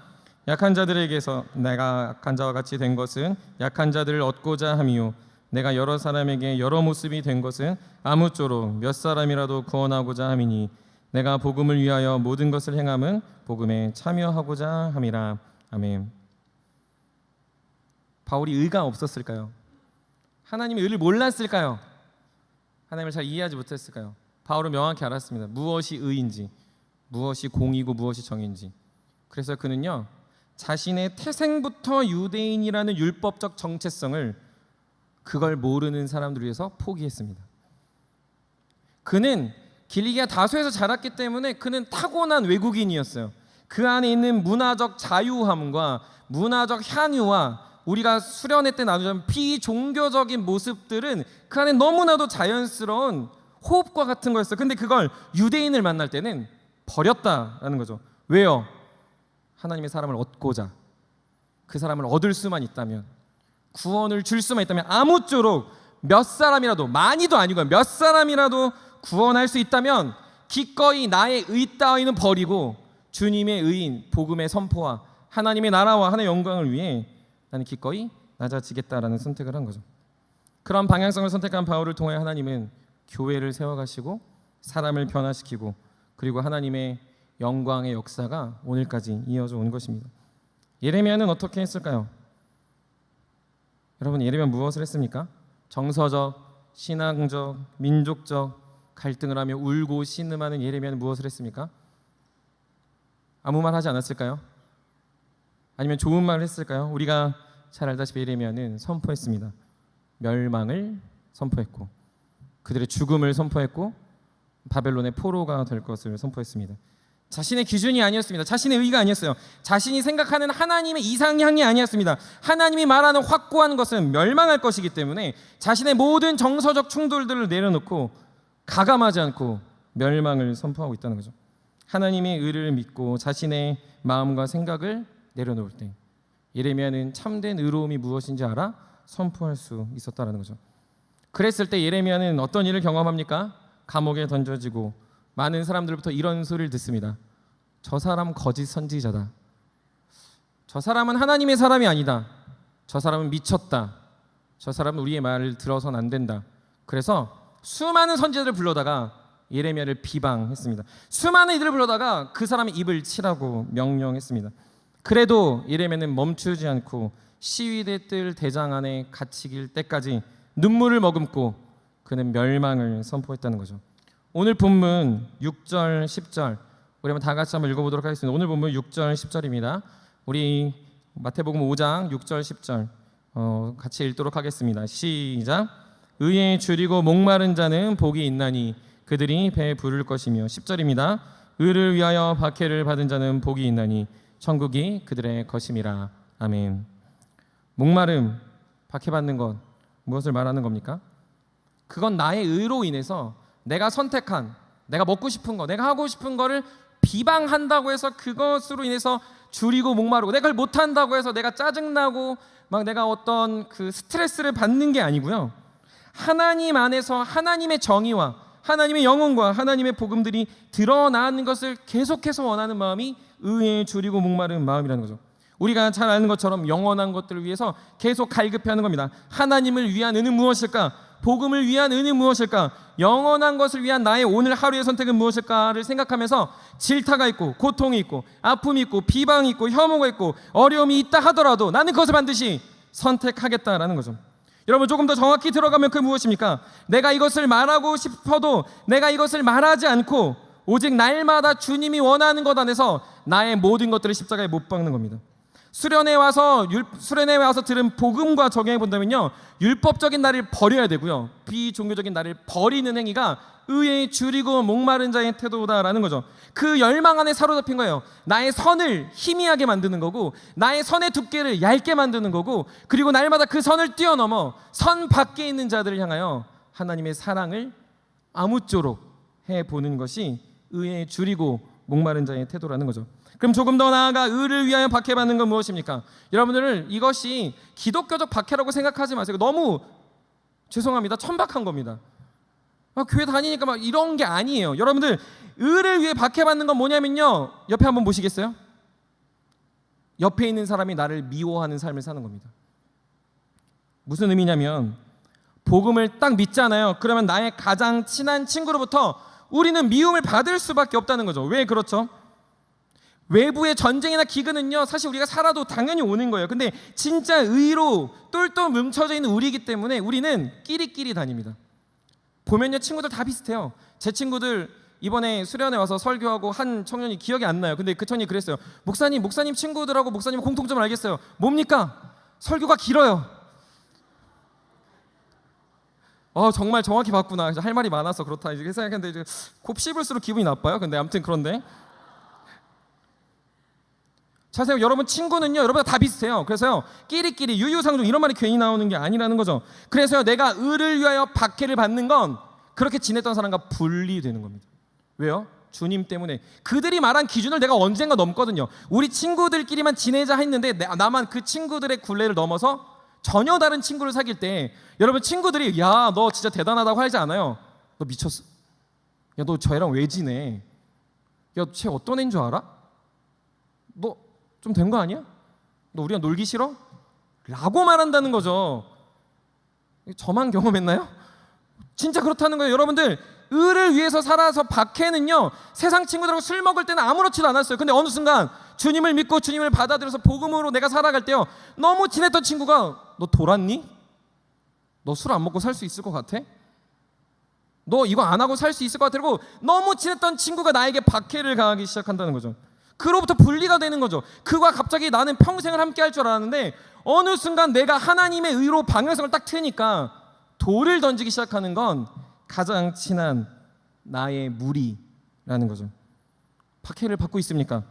약한 자들에게서 내가 약한 자와 같이 된 것은 약한 자들을 얻고자 함이요 내가 여러 사람에게 여러 모습이 된 것은 아무쪼록 몇 사람이라도 구원하고자 함이니 내가 복음을 위하여 모든 것을 행함은 복음에 참여하고자 함이라. 아멘. 바울이 의가 없었을까요? 하나님의 의를 몰랐을까요? 하나님을 잘 이해하지 못했을까요? 바울은 명확히 알았습니다. 무엇이 의인지, 무엇이 공이고 무엇이 정인지. 그래서 그는요 자신의 태생부터 유대인이라는 율법적 정체성을 그걸 모르는 사람들을 위해서 포기했습니다. 그는 길리기아 다소에서 자랐기 때문에 그는 타고난 외국인이었어요. 그 안에 있는 문화적 자유함과 문화적 향유와 우리가 수련회 때 나누자면 비종교적인 모습들은 그 안에 너무나도 자연스러운 호흡과 같은 거였어요. 근데 그걸 유대인을 만날 때는 버렸다라는 거죠. 왜요? 하나님의 사람을 얻고자, 그 사람을 얻을 수만 있다면, 구원을 줄 수만 있다면 아무쪼록 몇 사람이라도, 많이도 아니고 몇 사람이라도 구원할 수 있다면 기꺼이 나의 의 따위는 버리고 주님의 의인 복음의 선포와 하나님의 나라와 하나님의 영광을 위해 나는 기꺼이 낮아지겠다라는 선택을 한 거죠. 그런 방향성을 선택한 바울을 통해 하나님은 교회를 세워가시고 사람을 변화시키고 그리고 하나님의 영광의 역사가 오늘까지 이어져 온 것입니다. 예레미야는 어떻게 했을까요? 여러분, 예레미야 무엇을 했습니까? 정서적, 신앙적, 민족적 갈등을 하며 울고 신음하는 예레미야는 무엇을 했습니까? 아무 말 하지 않았을까요? 아니면 좋은 말을 했을까요? 우리가 잘 알다시피 예레미야는 선포했습니다. 멸망을 선포했고 그들의 죽음을 선포했고 바벨론의 포로가 될 것을 선포했습니다. 자신의 기준이 아니었습니다. 자신의 의가 아니었어요. 자신이 생각하는 하나님의 이상향이 아니었습니다. 하나님이 말하는 확고한 것은 멸망할 것이기 때문에 자신의 모든 정서적 충돌들을 내려놓고 가감하지 않고 멸망을 선포하고 있다는 거죠. 하나님의 의를 믿고 자신의 마음과 생각을 내려놓을 때 예레미야는 참된 의로움이 무엇인지 알아 선포할 수 있었다는 거죠. 그랬을 때 예레미야는 어떤 일을 경험합니까? 감옥에 던져지고 많은 사람들부터 이런 소리를 듣습니다. 저 사람 거짓 선지자다. 저 사람은 하나님의 사람이 아니다. 저 사람은 미쳤다. 저 사람은 우리의 말을 들어서는 안 된다. 그래서 수많은 선지자들을 불러다가 예레미야를 비방했습니다. 수많은 이들을 불러다가 그 사람의 입을 치라고 명령했습니다. 그래도 예레미야는 멈추지 않고 시위대 뜰 대장 안에 갇히길 때까지 눈물을 머금고 그는 멸망을 선포했다는 거죠. 오늘 본문 6절 10절 우리 한번 다 같이 한번 읽어보도록 하겠습니다. 오늘 본문 6절 10절입니다. 우리 마태복음 5장 6절 10절 같이 읽도록 하겠습니다. 시작. 의에 줄이고 목마른 자는 복이 있나니 그들이 배에 부를 것이며 10절입니다. 의를 위하여 박해를 받은 자는 복이 있나니 천국이 그들의 것임이라. 아멘. 목마름, 박해받는 것 무엇을 말하는 겁니까? 그건 나의 의로 인해서 내가 선택한, 내가 먹고 싶은 거, 내가 하고 싶은 거를 비방한다고 해서 그것으로 인해서 줄이고 목마르고 내가 그걸 못한다고 해서 내가 짜증나고 막 내가 어떤 그 스트레스를 받는 게 아니고요. 하나님 안에서 하나님의 정의와 하나님의 영혼과 하나님의 복음들이 드러나는 것을 계속해서 원하는 마음이 의에 줄이고 목마른 마음이라는 거죠. 우리가 잘 아는 것처럼 영원한 것들을 위해서 계속 갈급해하는 겁니다. 하나님을 위한 의는 무엇일까? 복음을 위한 의는 무엇일까? 영원한 것을 위한 나의 오늘 하루의 선택은 무엇일까를 생각하면서 질타가 있고 고통이 있고 아픔이 있고 비방이 있고 혐오가 있고 어려움이 있다 하더라도 나는 그것을 반드시 선택하겠다라는 거죠. 여러분 조금 더 정확히 들어가면 그 무엇입니까? 내가 이것을 말하고 싶어도 내가 이것을 말하지 않고 오직 날마다 주님이 원하는 것 안에서 나의 모든 것들을 십자가에 못 박는 겁니다. 수련회 와서 들은 복음과 적용해 본다면요, 율법적인 나를 버려야 되고요, 비종교적인 나를 버리는 행위가 의에 줄이고 목마른 자의 태도다라는 거죠. 그 열망 안에 사로잡힌 거예요. 나의 선을 희미하게 만드는 거고 나의 선의 두께를 얇게 만드는 거고, 그리고 날마다 그 선을 뛰어넘어 선 밖에 있는 자들을 향하여 하나님의 사랑을 아무쪼록 해보는 것이 의에 줄이고 목마른 자의 태도라는 거죠. 그럼 조금 더 나아가 의를 위하여 박해받는 건 무엇입니까? 여러분들은 이것이 기독교적 박해라고 생각하지 마세요. 너무 죄송합니다, 천박한 겁니다. 교회 다니니까 막 이런 게 아니에요. 여러분들 의를 위해 박해받는 건 뭐냐면요, 옆에 한번 보시겠어요? 옆에 있는 사람이 나를 미워하는 삶을 사는 겁니다. 무슨 의미냐면 복음을 딱 믿잖아요. 그러면 나의 가장 친한 친구로부터 우리는 미움을 받을 수밖에 없다는 거죠. 왜 그렇죠? 외부의 전쟁이나 기근은요 사실 우리가 살아도 당연히 오는 거예요. 근데 진짜 의로 똘똘 뭉쳐져 있는 우리이기 때문에 우리는 끼리끼리 다닙니다. 보면요 친구들 다 비슷해요. 제 친구들 이번에 수련회 와서 설교하고 한 청년이 기억이 안 나요. 근데 그 청년이 그랬어요. 목사님 친구들하고 목사님 공통점을 알겠어요. 뭡니까? 설교가 길어요. 정말 정확히 봤구나. 할 말이 많아서 그렇다 이렇게 생각했는데 이제 곱 씹을수록 기분이 나빠요. 근데 아무튼 그런데 자세요. 여러분 친구는요 여러분 다 비슷해요. 그래서요 끼리끼리 유유상종 이런 말이 괜히 나오는 게 아니라는 거죠. 그래서요 내가 의를 위하여 박해를 받는 건 그렇게 지냈던 사람과 분리되는 겁니다. 왜요? 주님 때문에. 그들이 말한 기준을 내가 언젠가 넘거든요. 우리 친구들끼리만 지내자 했는데 나만 그 친구들의 굴레를 넘어서 전혀 다른 친구를 사귈 때 여러분 친구들이 야 너 진짜 대단하다고 하지 않아요. 너 미쳤어? 야 너 쟤랑 왜 지내? 야 쟤 어떤 애인 줄 알아? 너 좀 된 거 아니야? 너 우리랑 놀기 싫어? 라고 말한다는 거죠. 저만 경험했나요? 진짜 그렇다는 거예요. 여러분들 의를 위해서 살아서 박해는요 세상 친구들하고 술 먹을 때는 아무렇지도 않았어요. 근데 어느 순간 주님을 믿고 주님을 받아들여서 복음으로 내가 살아갈 때요 너무 친했던 친구가 너 돌았니? 너 술 안 먹고 살 수 있을 것 같아? 너 이거 안 하고 살 수 있을 것 같아? 그리고 너무 친했던 친구가 나에게 박해를 가하기 시작한다는 거죠. 그로부터 분리가 되는 거죠. 그와 갑자기 나는 평생을 함께 할 줄 알았는데 어느 순간 내가 하나님의 의로 방향성을 딱 트니까 돌을 던지기 시작하는 건 가장 친한 나의 무리라는 거죠. 박해를 받고 있습니까?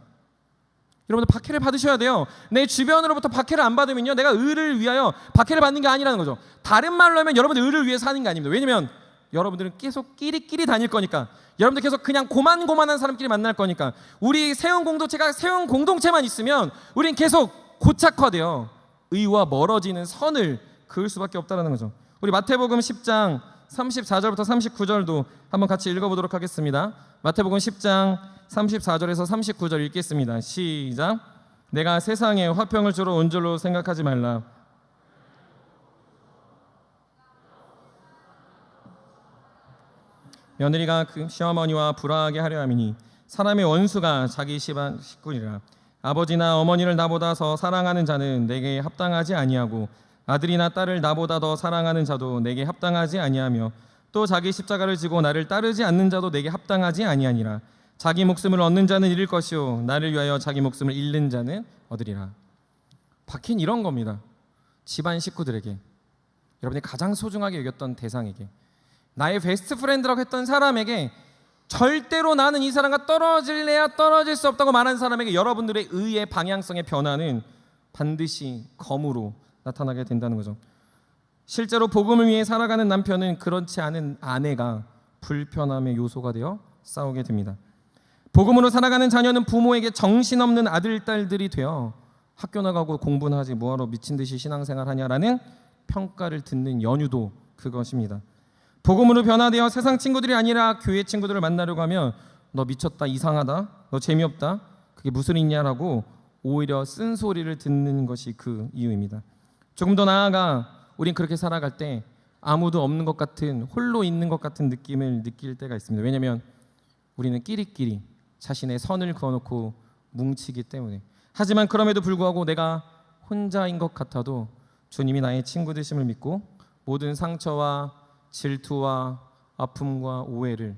여러분들 박해를 받으셔야 돼요. 내 주변으로부터 박해를 안 받으면요 내가 의를 위하여 박해를 받는 게 아니라는 거죠. 다른 말로 하면 여러분들 의를 위해 사는 게 아닙니다. 왜냐면 여러분들은 계속 끼리끼리 다닐 거니까. 여러분들 계속 그냥 고만고만한 사람끼리 만날 거니까. 우리 세운 공동체가 세운 공동체만 있으면 우리는 계속 고착화돼요. 의와 멀어지는 선을 그을 수밖에 없다는 거죠. 우리 마태복음 10장 34절부터 39절도 한번 같이 읽어보도록 하겠습니다. 마태복음 10장 34절에서 39절 읽겠습니다. 시작. 내가 세상에 화평을 주러 온 줄로 생각하지 말라. 며느리가 그 시어머니와 불화하게 하려 함이니 사람의 원수가 자기 집안 식구니라. 아버지나 어머니를 나보다 더 사랑하는 자는 내게 합당하지 아니하고 아들이나 딸을 나보다 더 사랑하는 자도 내게 합당하지 아니하며 또 자기 십자가를 지고 나를 따르지 않는 자도 내게 합당하지 아니하니라. 자기 목숨을 얻는 자는 잃을 것이요 나를 위하여 자기 목숨을 잃는 자는 얻으리라. 박힌 이런 겁니다. 집안 식구들에게, 여러분이 가장 소중하게 여겼던 대상에게, 나의 베스트 프렌드라고 했던 사람에게, 절대로 나는 이 사람과 떨어질래야 떨어질 수 없다고 말한 사람에게 여러분들의 의의 방향성의 변화는 반드시 검으로 나타나게 된다는 거죠. 실제로 복음을 위해 살아가는 남편은 그렇지 않은 아내가 불편함의 요소가 되어 싸우게 됩니다. 복음으로 살아가는 자녀는 부모에게 정신없는 아들, 딸들이 되어 학교 나가고 공부나 하지 뭐하러 미친 듯이 신앙생활 하냐라는 평가를 듣는 연유도 그것입니다. 복음으로 변화되어 세상 친구들이 아니라 교회 친구들을 만나려고 하면 너 미쳤다, 이상하다, 너 재미없다, 그게 무슨 있냐라고 오히려 쓴소리를 듣는 것이 그 이유입니다. 조금 더 나아가 우린 그렇게 살아갈 때 아무도 없는 것 같은, 홀로 있는 것 같은 느낌을 느낄 때가 있습니다. 왜냐하면 우리는 끼리끼리 자신의 선을 그어놓고 뭉치기 때문에. 하지만 그럼에도 불구하고 내가 혼자인 것 같아도 주님이 나의 친구 되심을 믿고 모든 상처와 질투와 아픔과 오해를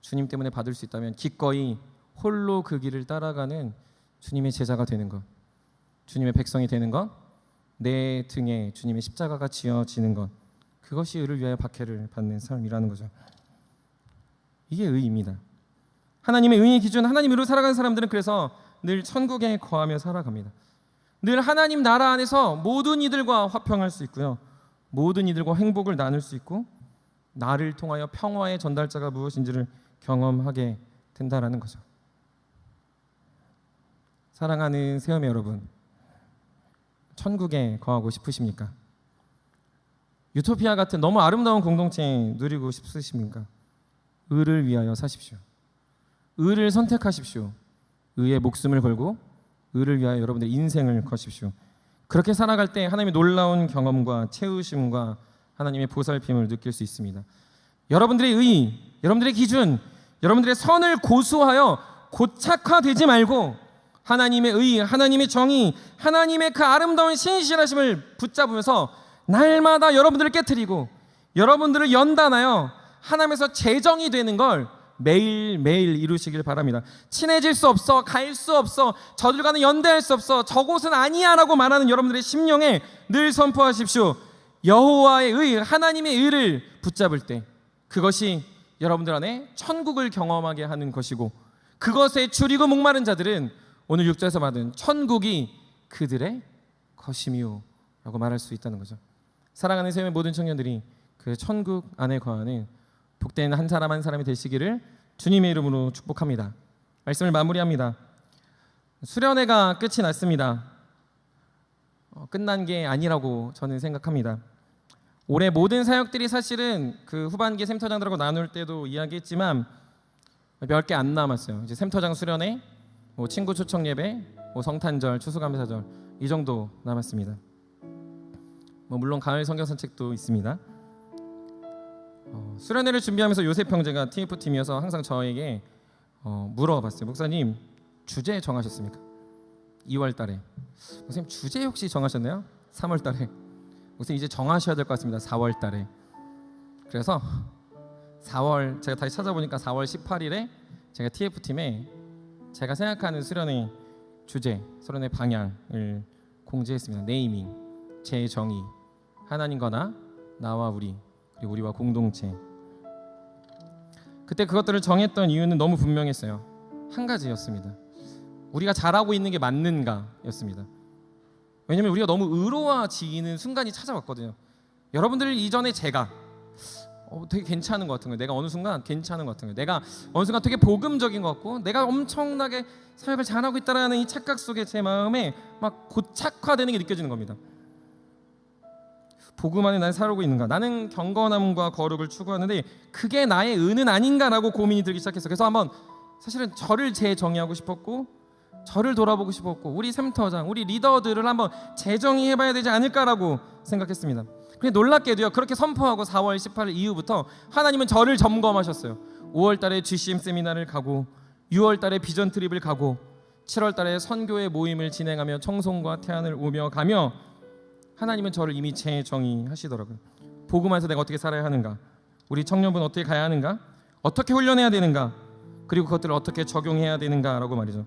주님 때문에 받을 수 있다면 기꺼이 홀로 그 길을 따라가는 주님의 제자가 되는 것, 주님의 백성이 되는 것, 내 등에 주님의 십자가가 지어지는 것, 그것이 의를 위하여 박해를 받는 삶이라는 거죠. 이게 의입니다. 하나님의 의의 기준, 하나님으로 살아가는 사람들은 그래서 늘 천국에 거하며 살아갑니다. 늘 하나님 나라 안에서 모든 이들과 화평할 수 있고요, 모든 이들과 행복을 나눌 수 있고 나를 통하여 평화의 전달자가 무엇인지를 경험하게 된다라는 거죠. 사랑하는 새어매 여러분, 천국에 거하고 싶으십니까? 유토피아 같은 너무 아름다운 공동체 누리고 싶으십니까? 의를 위하여 사십시오. 의를 선택하십시오. 의의 목숨을 걸고 의를 위하여 여러분들의 인생을 거십시오. 그렇게 살아갈 때 하나님의 놀라운 경험과 채우심과 하나님의 보살핌을 느낄 수 있습니다. 여러분들의 의, 여러분들의 기준, 여러분들의 선을 고수하여 고착화되지 말고 하나님의 의, 하나님의 정의, 하나님의 그 아름다운 신실하심을 붙잡으면서 날마다 여러분들을 깨트리고 여러분들을 연단하여 하나님에서 재정이 되는 걸 매일매일 이루시길 바랍니다. 친해질 수 없어, 갈 수 없어, 저들과는 연대할 수 없어, 저곳은 아니야 라고 말하는 여러분들의 심령에 늘 선포하십시오. 여호와의 의, 하나님의 의를 붙잡을 때 그것이 여러분들 안에 천국을 경험하게 하는 것이고, 그것에 줄이고 목마른 자들은 오늘 6절에서 받은 천국이 그들의 것이미요 라고 말할 수 있다는 거죠. 사랑하는 세상의 모든 청년들이 그 천국 안에 거하는 복된 한 사람 한 사람이 되시기를 주님의 이름으로 축복합니다. 말씀을 마무리합니다. 수련회가 끝이 났습니다. 끝난 게 아니라고 저는 생각합니다. 올해 모든 사역들이 사실은 그 후반기 샘터장들하고 나눌 때도 이야기했지만 몇 개 안 남았어요. 이제 샘터장 수련회, 친구 초청 예배, 성탄절, 추수감사절 이 정도 남았습니다. 물론 가을 성경 산책도 있습니다. 수련회를 준비하면서 요셉 형제가 TF팀이어서 항상 저에게 물어봤어요. 목사님 주제 정하셨습니까? 2월 달에. 목사님 주제 혹시 정하셨나요? 3월 달에. 목사님 이제 정하셔야 될 것 같습니다. 4월 달에. 그래서 4월 제가 다시 찾아보니까 4월 18일에 제가 TF팀에 제가 생각하는 수련회 주제, 수련회 방향을 공지했습니다. 네이밍, 재정의, 하나님과 나와 우리, 그리고 우리와 공동체. 그때 그것들을 정했던 이유는 너무 분명했어요. 한 가지였습니다. 우리가 잘하고 있는 게 맞는가였습니다. 왜냐하면 우리가 너무 의로워지는 순간이 찾아왔거든요. 여러분들 이전에 제가 되게 괜찮은 것 같은 거예요. 내가 어느 순간 괜찮은 것 같은 거예요. 내가 어느 순간 되게 복음적인 것 같고 내가 엄청나게 사역을 잘하고 있다라는 이 착각 속에 제 마음에 막 고착화되는 게 느껴지는 겁니다. 복음 안에 난 살고 있는가? 나는 경건함과 거룩을 추구하는데 그게 나의 의는 아닌가라고 고민이 들기 시작했어요. 그래서 한번 사실은 저를 재정의하고 싶었고 저를 돌아보고 싶었고 우리 샘터장, 우리 리더들을 한번 재정의해봐야 되지 않을까라고 생각했습니다. 근데 놀랍게도요, 그렇게 선포하고 4월 18일 이후부터 하나님은 저를 점검하셨어요. 5월 달에 GCM 세미나를 가고 6월 달에 비전 트립을 가고 7월 달에 선교회 모임을 진행하며 청송과 태안을 오며 가며 하나님은 저를 이미 재정의하시더라고요. 복음 안에서 내가 어떻게 살아야 하는가, 우리 청년분 어떻게 가야 하는가, 어떻게 훈련해야 되는가, 그리고 그것들을 어떻게 적용해야 되는가라고 말이죠.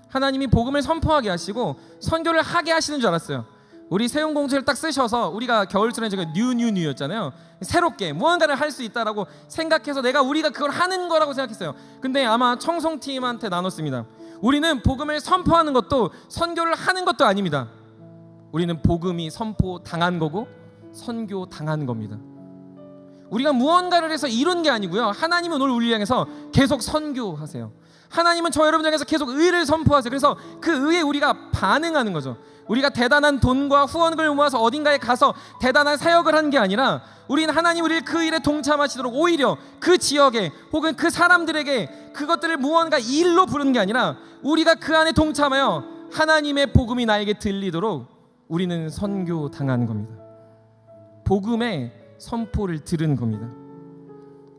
하나님이 복음을 선포하게 하시고 선교를 하게 하시는 줄 알았어요. 우리 세운공주를 딱 쓰셔서 우리가 겨울 수련회가 뉴였잖아요. 새롭게 무언가를 할 수 있다라고 생각해서 우리가 그걸 하는 거라고 생각했어요. 근데 아마 청송팀한테 나눴습니다. 우리는 복음을 선포하는 것도 선교를 하는 것도 아닙니다. 우리는 복음이 선포당한 거고 선교당한 겁니다. 우리가 무언가를 해서 이룬 게 아니고요, 하나님은 오늘 우리를 향해서 계속 선교하세요. 하나님은 저 여러분 향해서 계속 의를 선포하세요. 그래서 그 의에 우리가 반응하는 거죠. 우리가 대단한 돈과 후원을 모아서 어딘가에 가서 대단한 사역을 한 게 아니라 우리는 하나님 우리를 그 일에 동참하시도록 오히려 그 지역에 혹은 그 사람들에게 그것들을 무언가 일로 부르는 게 아니라 우리가 그 안에 동참하여 하나님의 복음이 나에게 들리도록 우리는 선교 당하는 겁니다. 복음의 선포를 들은 겁니다.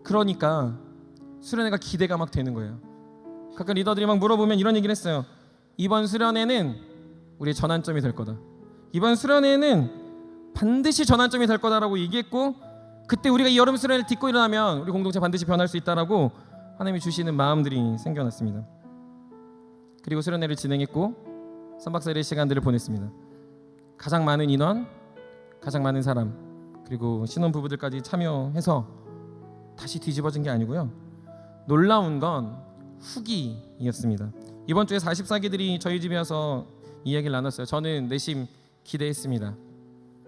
그러니까 수련회가 기대가 막 되는 거예요. 가끔 리더들이 막 물어보면 이런 얘기를 했어요. 이번 수련회는 우리의 전환점이 될 거다. 이번 수련회는 반드시 전환점이 될 거다라고 얘기했고, 그때 우리가 이 여름 수련회를 딛고 일어나면 우리 공동체 반드시 변할 수 있다라고 하나님이 주시는 마음들이 생겨났습니다. 그리고 수련회를 진행했고 3박 4일의 시간들을 보냈습니다. 가장 많은 인원, 가장 많은 사람, 그리고 신혼부부들까지 참여해서 다시 뒤집어진 게 아니고요. 놀라운 건 후기였습니다. 이번 주에 44기들이 저희 집에 와서 이야기를 나눴어요. 저는 내심 기대했습니다.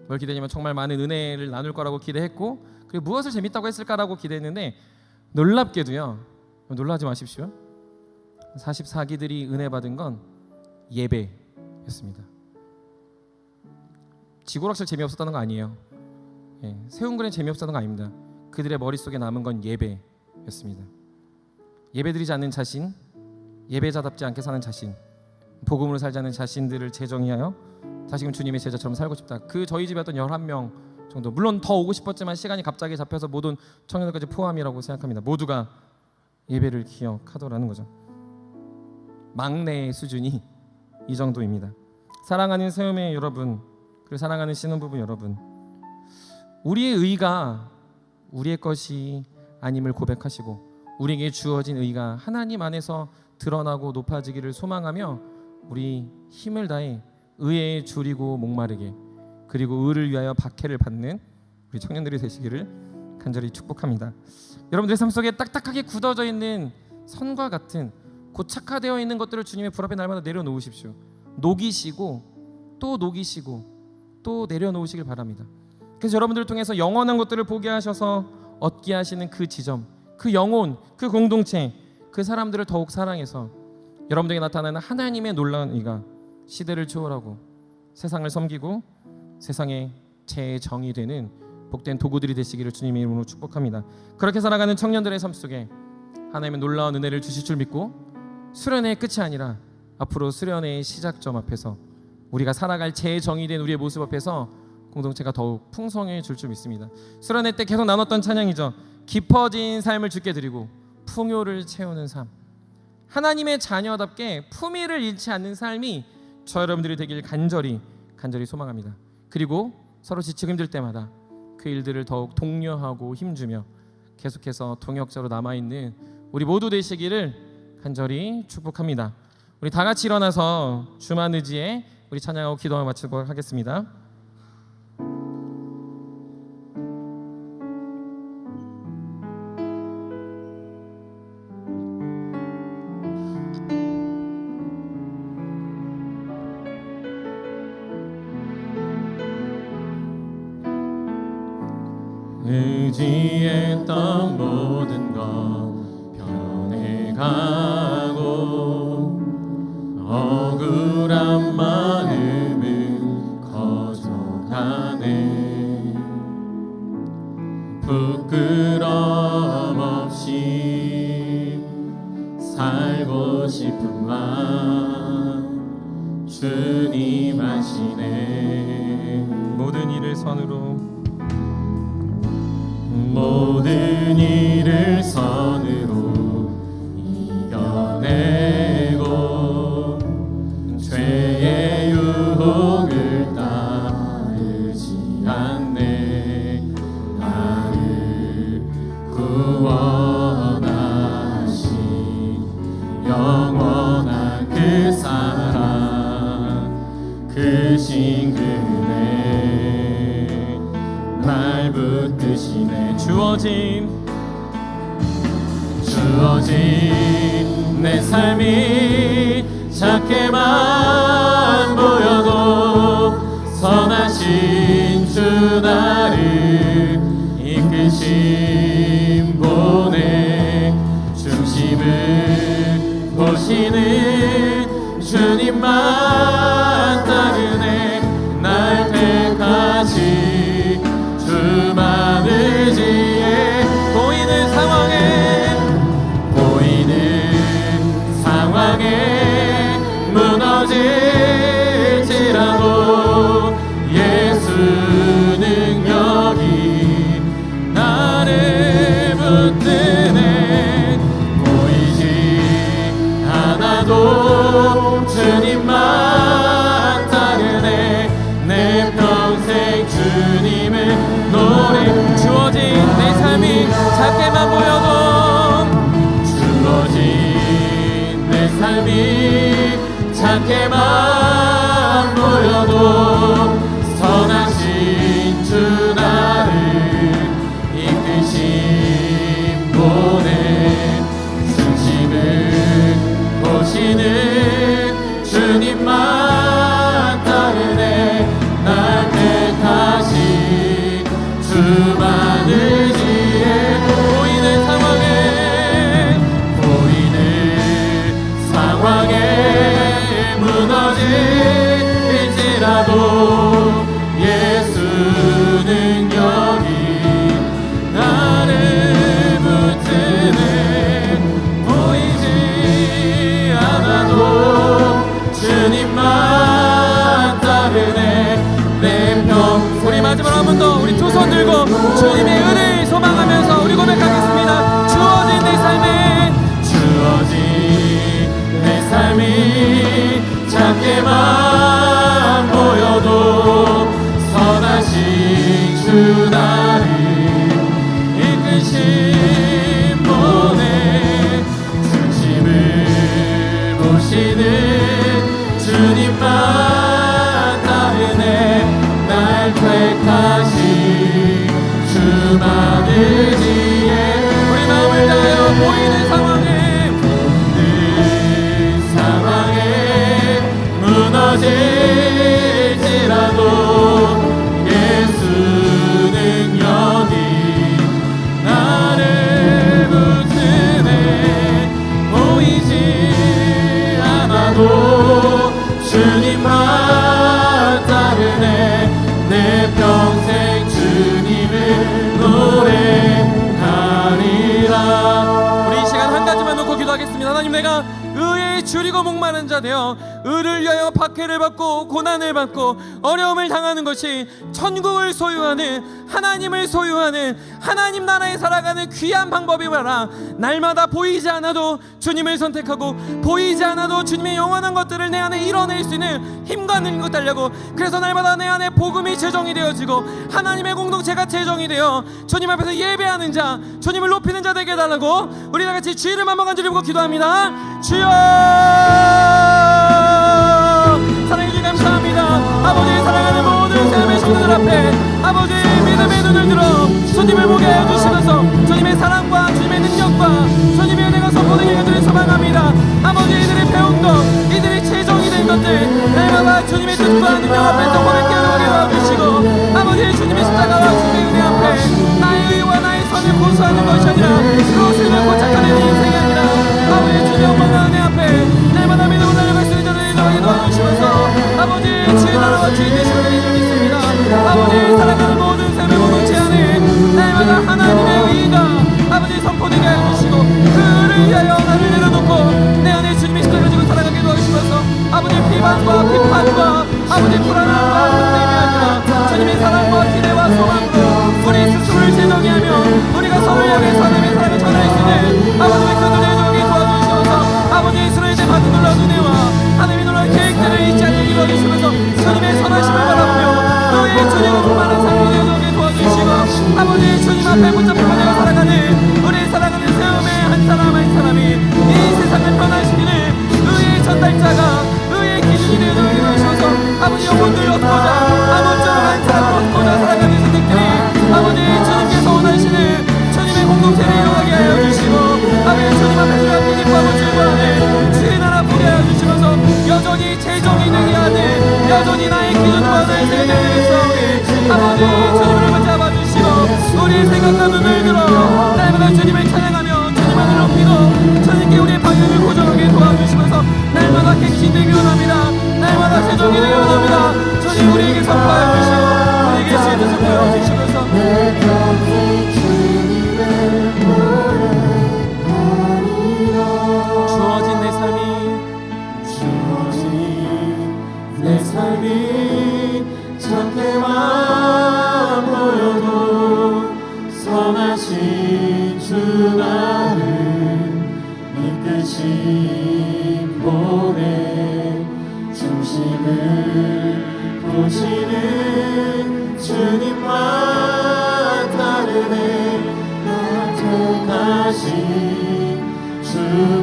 뭘 기대냐면 정말 많은 은혜를 나눌 거라고 기대했고, 그리고 무엇을 재밌다고 했을까라고 기대했는데 놀랍게도요. 놀라지 마십시오. 44기들이 은혜 받은 건 예배였습니다. 지구락실 재미없었다는 거 아니에요. 세운그랜 재미없었다는 거 아닙니다. 그들의 머릿속에 남은 건 예배였습니다. 예배드리지 않는 자신, 예배자답지 않게 사는 자신, 복음으로 살지 않는 자신들을 재정의하여 다시금 주님의 제자처럼 살고 싶다. 그 저희 집에 왔던 11명 정도, 물론 더 오고 싶었지만 시간이 갑자기 잡혀서 모든 청년들까지 포함이라고 생각합니다. 모두가 예배를 기억하더라는 거죠. 막내의 수준이 이 정도입니다. 사랑하는 세움의 여러분, 그리고 사랑하는 신혼부부 여러분, 우리의 의가 우리의 것이 아님을 고백하시고 우리에게 주어진 의가 하나님 안에서 드러나고 높아지기를 소망하며 우리 힘을 다해 의에 줄이고 목마르게, 그리고 의를 위하여 박해를 받는 우리 청년들이 되시기를 간절히 축복합니다. 여러분들의 삶 속에 딱딱하게 굳어져 있는 선과 같은 고착화되어 있는 것들을 주님의 불 앞에 날마다 내려놓으십시오. 녹이시고 또 녹이시고 또 내려놓으시길 바랍니다. 그래서 여러분들을 통해서 영원한 것들을 보게 하셔서 얻게 하시는 그 지점, 그 영혼, 그 공동체, 그 사람들을 더욱 사랑해서 여러분들에게 나타나는 하나님의 놀라운 의가 시대를 초월하고 세상을 섬기고 세상의 재정이 되는 복된 도구들이 되시기를 주님의 이름으로 축복합니다. 그렇게 살아가는 청년들의 삶 속에 하나님의 놀라운 은혜를 주실 줄 믿고, 수련회의 끝이 아니라 앞으로 수련회의 시작점 앞에서 우리가 살아갈 재정이 된 우리의 모습 앞에서 공동체가 더욱 풍성해질 줄 믿습니다. 수련회 때 계속 나눴던 찬양이죠. 깊어진 삶을 주께 드리고 풍요를 채우는 삶. 하나님의 자녀답게 품위를 잃지 않는 삶이 저 여러분들이 되길 간절히 소망합니다. 그리고 서로 지치고 힘들 때마다 그 일들을 더욱 독려하고 힘주며 계속해서 동역자로 남아있는 우리 모두 되시기를 간절히 축복합니다. 우리 다 같이 일어나서 주만 의지에 우리 찬양하고 기도를 마치도록 하겠습니다. 의지했던 모든 것 변해가고 억울한 마음은 커져가네. 부끄럼 없이 살고 싶은 마음 주님 아시네. 모든 일을 선으로 이겨내고 죄의 유혹을 따르지 않네. 나를 구원하신 영원한 그 사랑, 그 신금에 날 붙드시네. 주어진 내 삶이 작게만 보여도 선하신 주 나를 이끄신 분의 중심을 보이는 주님만 따르네. 날 택하신 주만 의지해. 보이는 상황에 무너질지라도 예수 능력이 나를 붙드네. 보이지 않아도 주님만 따르네. 내 평생 주님을 노래. 주어진 내 삶이 작게만 보여도, 주어진 내 삶이 작게만 보여도 선하신 주 나를 이끄신 분의 중심을 보시는 주님만 따르네. 날 택하신 주만 의지해. 보이는 상황에 무너질지라도 예수 능력이 나를 붙드네. 보이지 않아도 주님만 따르네. 내 평생. 우리 마지막으로 한 번 더 우리 두 손 들고 주님의 은혜를 소망하면서 우리 고백하겠습니다. 주어진 내 삶이 작게만 보여도 선하신 주 나를 이끄신 분의 중심을 보시는 주님만 따르네. 날 택하신 주만 의지해. 우리 마음을 다하여 보이는 상황에 무너질지라도 예수 능력이 나를 붙드네. 보이지 않아도 주님만 따르네. 내 평생 주님을 노래하리라. 우리 이 시간 한 가지만 놓고 기도하겠습니다. 하나님, 내가 의에 줄이고 목마른 자 되어 의를 위하여 박해를 받고 고난을 받고 어려움을 당하는 것이 천국을 소유하는 하나님을 소유하는 하나님 나라에 살아가는 귀한 방법이라. 날마다 보이지 않아도 주님을 선택하고 보이지 않아도 주님의 영원한 것들을 내 안에 이뤄낼 수 있는 힘과 능력을 달려고, 그래서 날마다 내 안에 복음이 제정이 되어지고 하나님의 공동체가 제정이 되어 주님 앞에서 예배하는 자, 주님을 높이는 자 되게 해달라고 우리 다같이 주의를 한번 간절히 기도합니다. 주여, 사랑해 주님 감사합니다. 아버지, 사랑하는 모든 삶의 성도들 앞에 아버지 믿음의 눈을 들어 주님을 보게 해주시면서 주님의 사랑과 주님의 능력과 주님의 은혜가 선포되게 해주를 소망합니다. 아버지, 이들이 배운 것, 이들이 제정이 된 것들 날마다 주님의 뜻과 능력 앞에서 고백게 하게 도와주시고, 아버지 주님의 십자가와 주님의 은혜 앞에 나의 의와 나의 선을 고수하는 것이 아니라 그것을 고착하는 인생이 아니라 아버지 주님의 영광과 은혜 앞에 날마다 믿음으로 달려갈 수 있는 자를 인도하게 도와주시면서 아버지 주의 나라와 주의 되시는 일이 있습니다. 아버지, 사랑하는 모든 삶의 공동체 안에 날마다 하나님의 의가 아버지 선포되게 해주시고 그를 위하여 나를 내려놓고 내 안에 주님의 십자가를 지고 살아가게 도와주시면서 아버지 비방과 비판과 아버지 불안함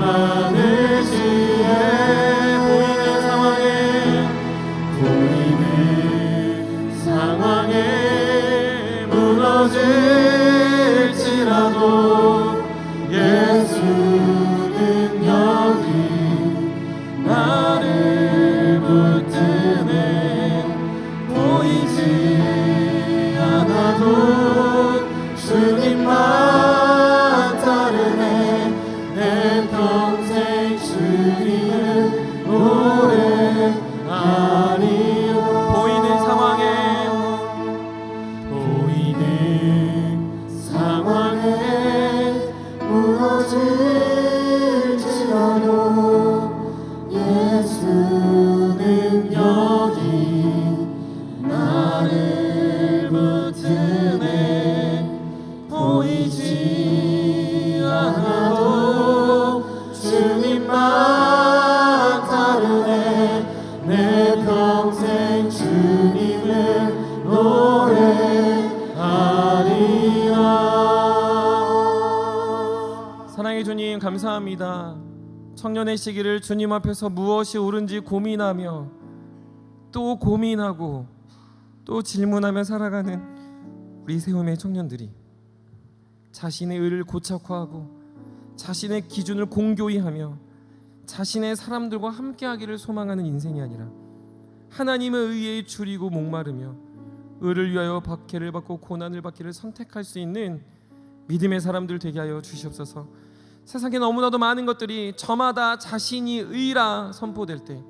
하늘지에 보이는 상황에 무너질지라도 예수 능력이 나를 붙드네. 보이지 않아도 주님만 따르네. 내 평생 주님을 노래하리. 보이는 상황에 무너질지라도 예수 능력이 나를 붙드네. 보이지 않아도 주님만 따르네. 내 평생 주님을 노래하리라. 사랑의 주님 감사합니다. 청년의 시기를 주님 앞에서 무엇이 옳은지 고민하며 또 고민하고 또 질문하며 살아가는 우리 세움의 청년들이 자신의 의를 고착화하고 자신의 기준을 공교히 하며 자신의 사람들과 함께하기를 소망하는 인생이 아니라 하나님의 의에 줄이고 목마르며 의를 위하여 박해를 받고 고난을 받기를 선택할 수 있는 믿음의 사람들 되게 하여 주시옵소서. 세상에 너무나도 많은 것들이 저마다 자신이 의라 선포될 때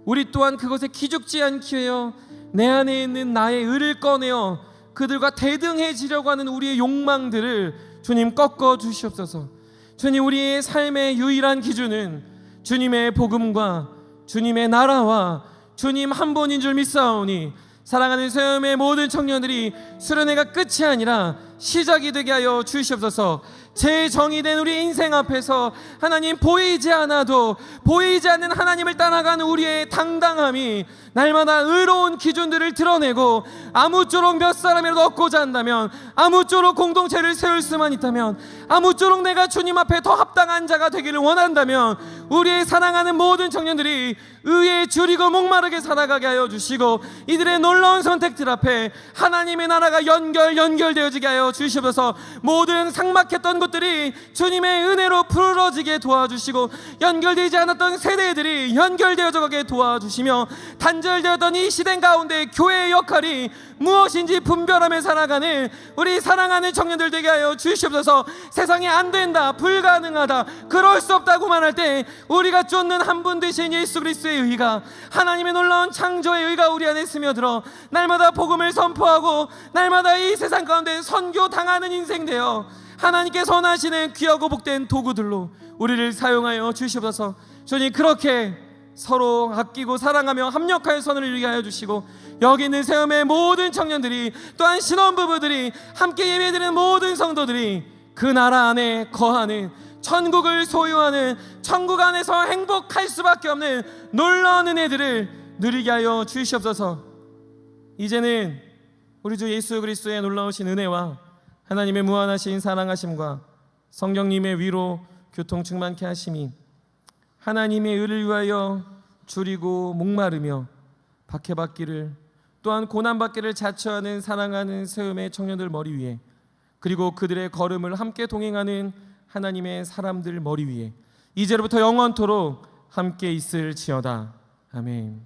우리 또한 그것에 기죽지 않기 위하여 내 안에 있는 나의 의를 꺼내어 그들과 대등해지려고 하는 우리의 욕망들을 주님 꺾어 주시옵소서. 주님, 우리의 삶의 유일한 기준은 주님의 복음과 주님의 나라와 주님 한 분인 줄 믿사오니 사랑하는 세움의 모든 청년들이 수련회가 끝이 아니라 시작이 되게 하여 주시옵소서. 제 정의된 우리 인생 앞에서 하나님 보이지 않아도 보이지 않는 하나님을 따라가는 우리의 당당함이 날마다 의로운 기준들을 드러내고 아무쪼록 몇 사람이라도 얻고자 한다면, 아무쪼록 공동체를 세울 수만 있다면, 아무쪼록 내가 주님 앞에 더 합당한 자가 되기를 원한다면 우리의 사랑하는 모든 청년들이 의에 줄이고 목마르게 살아가게 하여 주시고 이들의 놀라운 선택들 앞에 하나님의 나라가 연결되어지게 하여 주시옵소서. 모든 삭막했던 것들이 주님의 은혜로 풀어지게 도와주시고 연결되지 않았던 세대들이 연결되어져 가게 도와주시며 단절되었던 이 시대 가운데 교회의 역할이 무엇인지 분별하며 살아가는 우리 사랑하는 청년들 되게 하여 주시옵소서. 세상에 안 된다, 불가능하다, 그럴 수 없다고 말할 때 우리가 쫓는 한 분 되신 예수 그리스도의 의가, 하나님의 놀라운 창조의 의가 우리 안에 스며들어 날마다 복음을 선포하고 날마다 이 세상 가운데 선교 당하는 인생 되어 하나님께 선하시는 귀하고 복된 도구들로 우리를 사용하여 주시옵소서. 주님, 그렇게 서로 아끼고 사랑하며 합력하여 선을 이루게 하여 주시고 여기 있는 세움의 모든 청년들이 또한 신혼부부들이 함께 예배드리는 모든 성도들이 그 나라 안에 거하는 천국을 소유하는 천국 안에서 행복할 수밖에 없는 놀라운 은혜들을 누리게 하여 주시옵소서. 이제는 우리 주 예수 그리스도의 놀라우신 은혜와 하나님의 무한하신 사랑하심과 성령님의 위로 교통 충만케 하심이 하나님의 의를 위하여 줄이고 목마르며 박해받기를 또한 고난받기를 자처하는 사랑하는 세움의 청년들 머리 위에, 그리고 그들의 걸음을 함께 동행하는 하나님의 사람들 머리 위에 이제로부터 영원토록 함께 있을지어다. 아멘.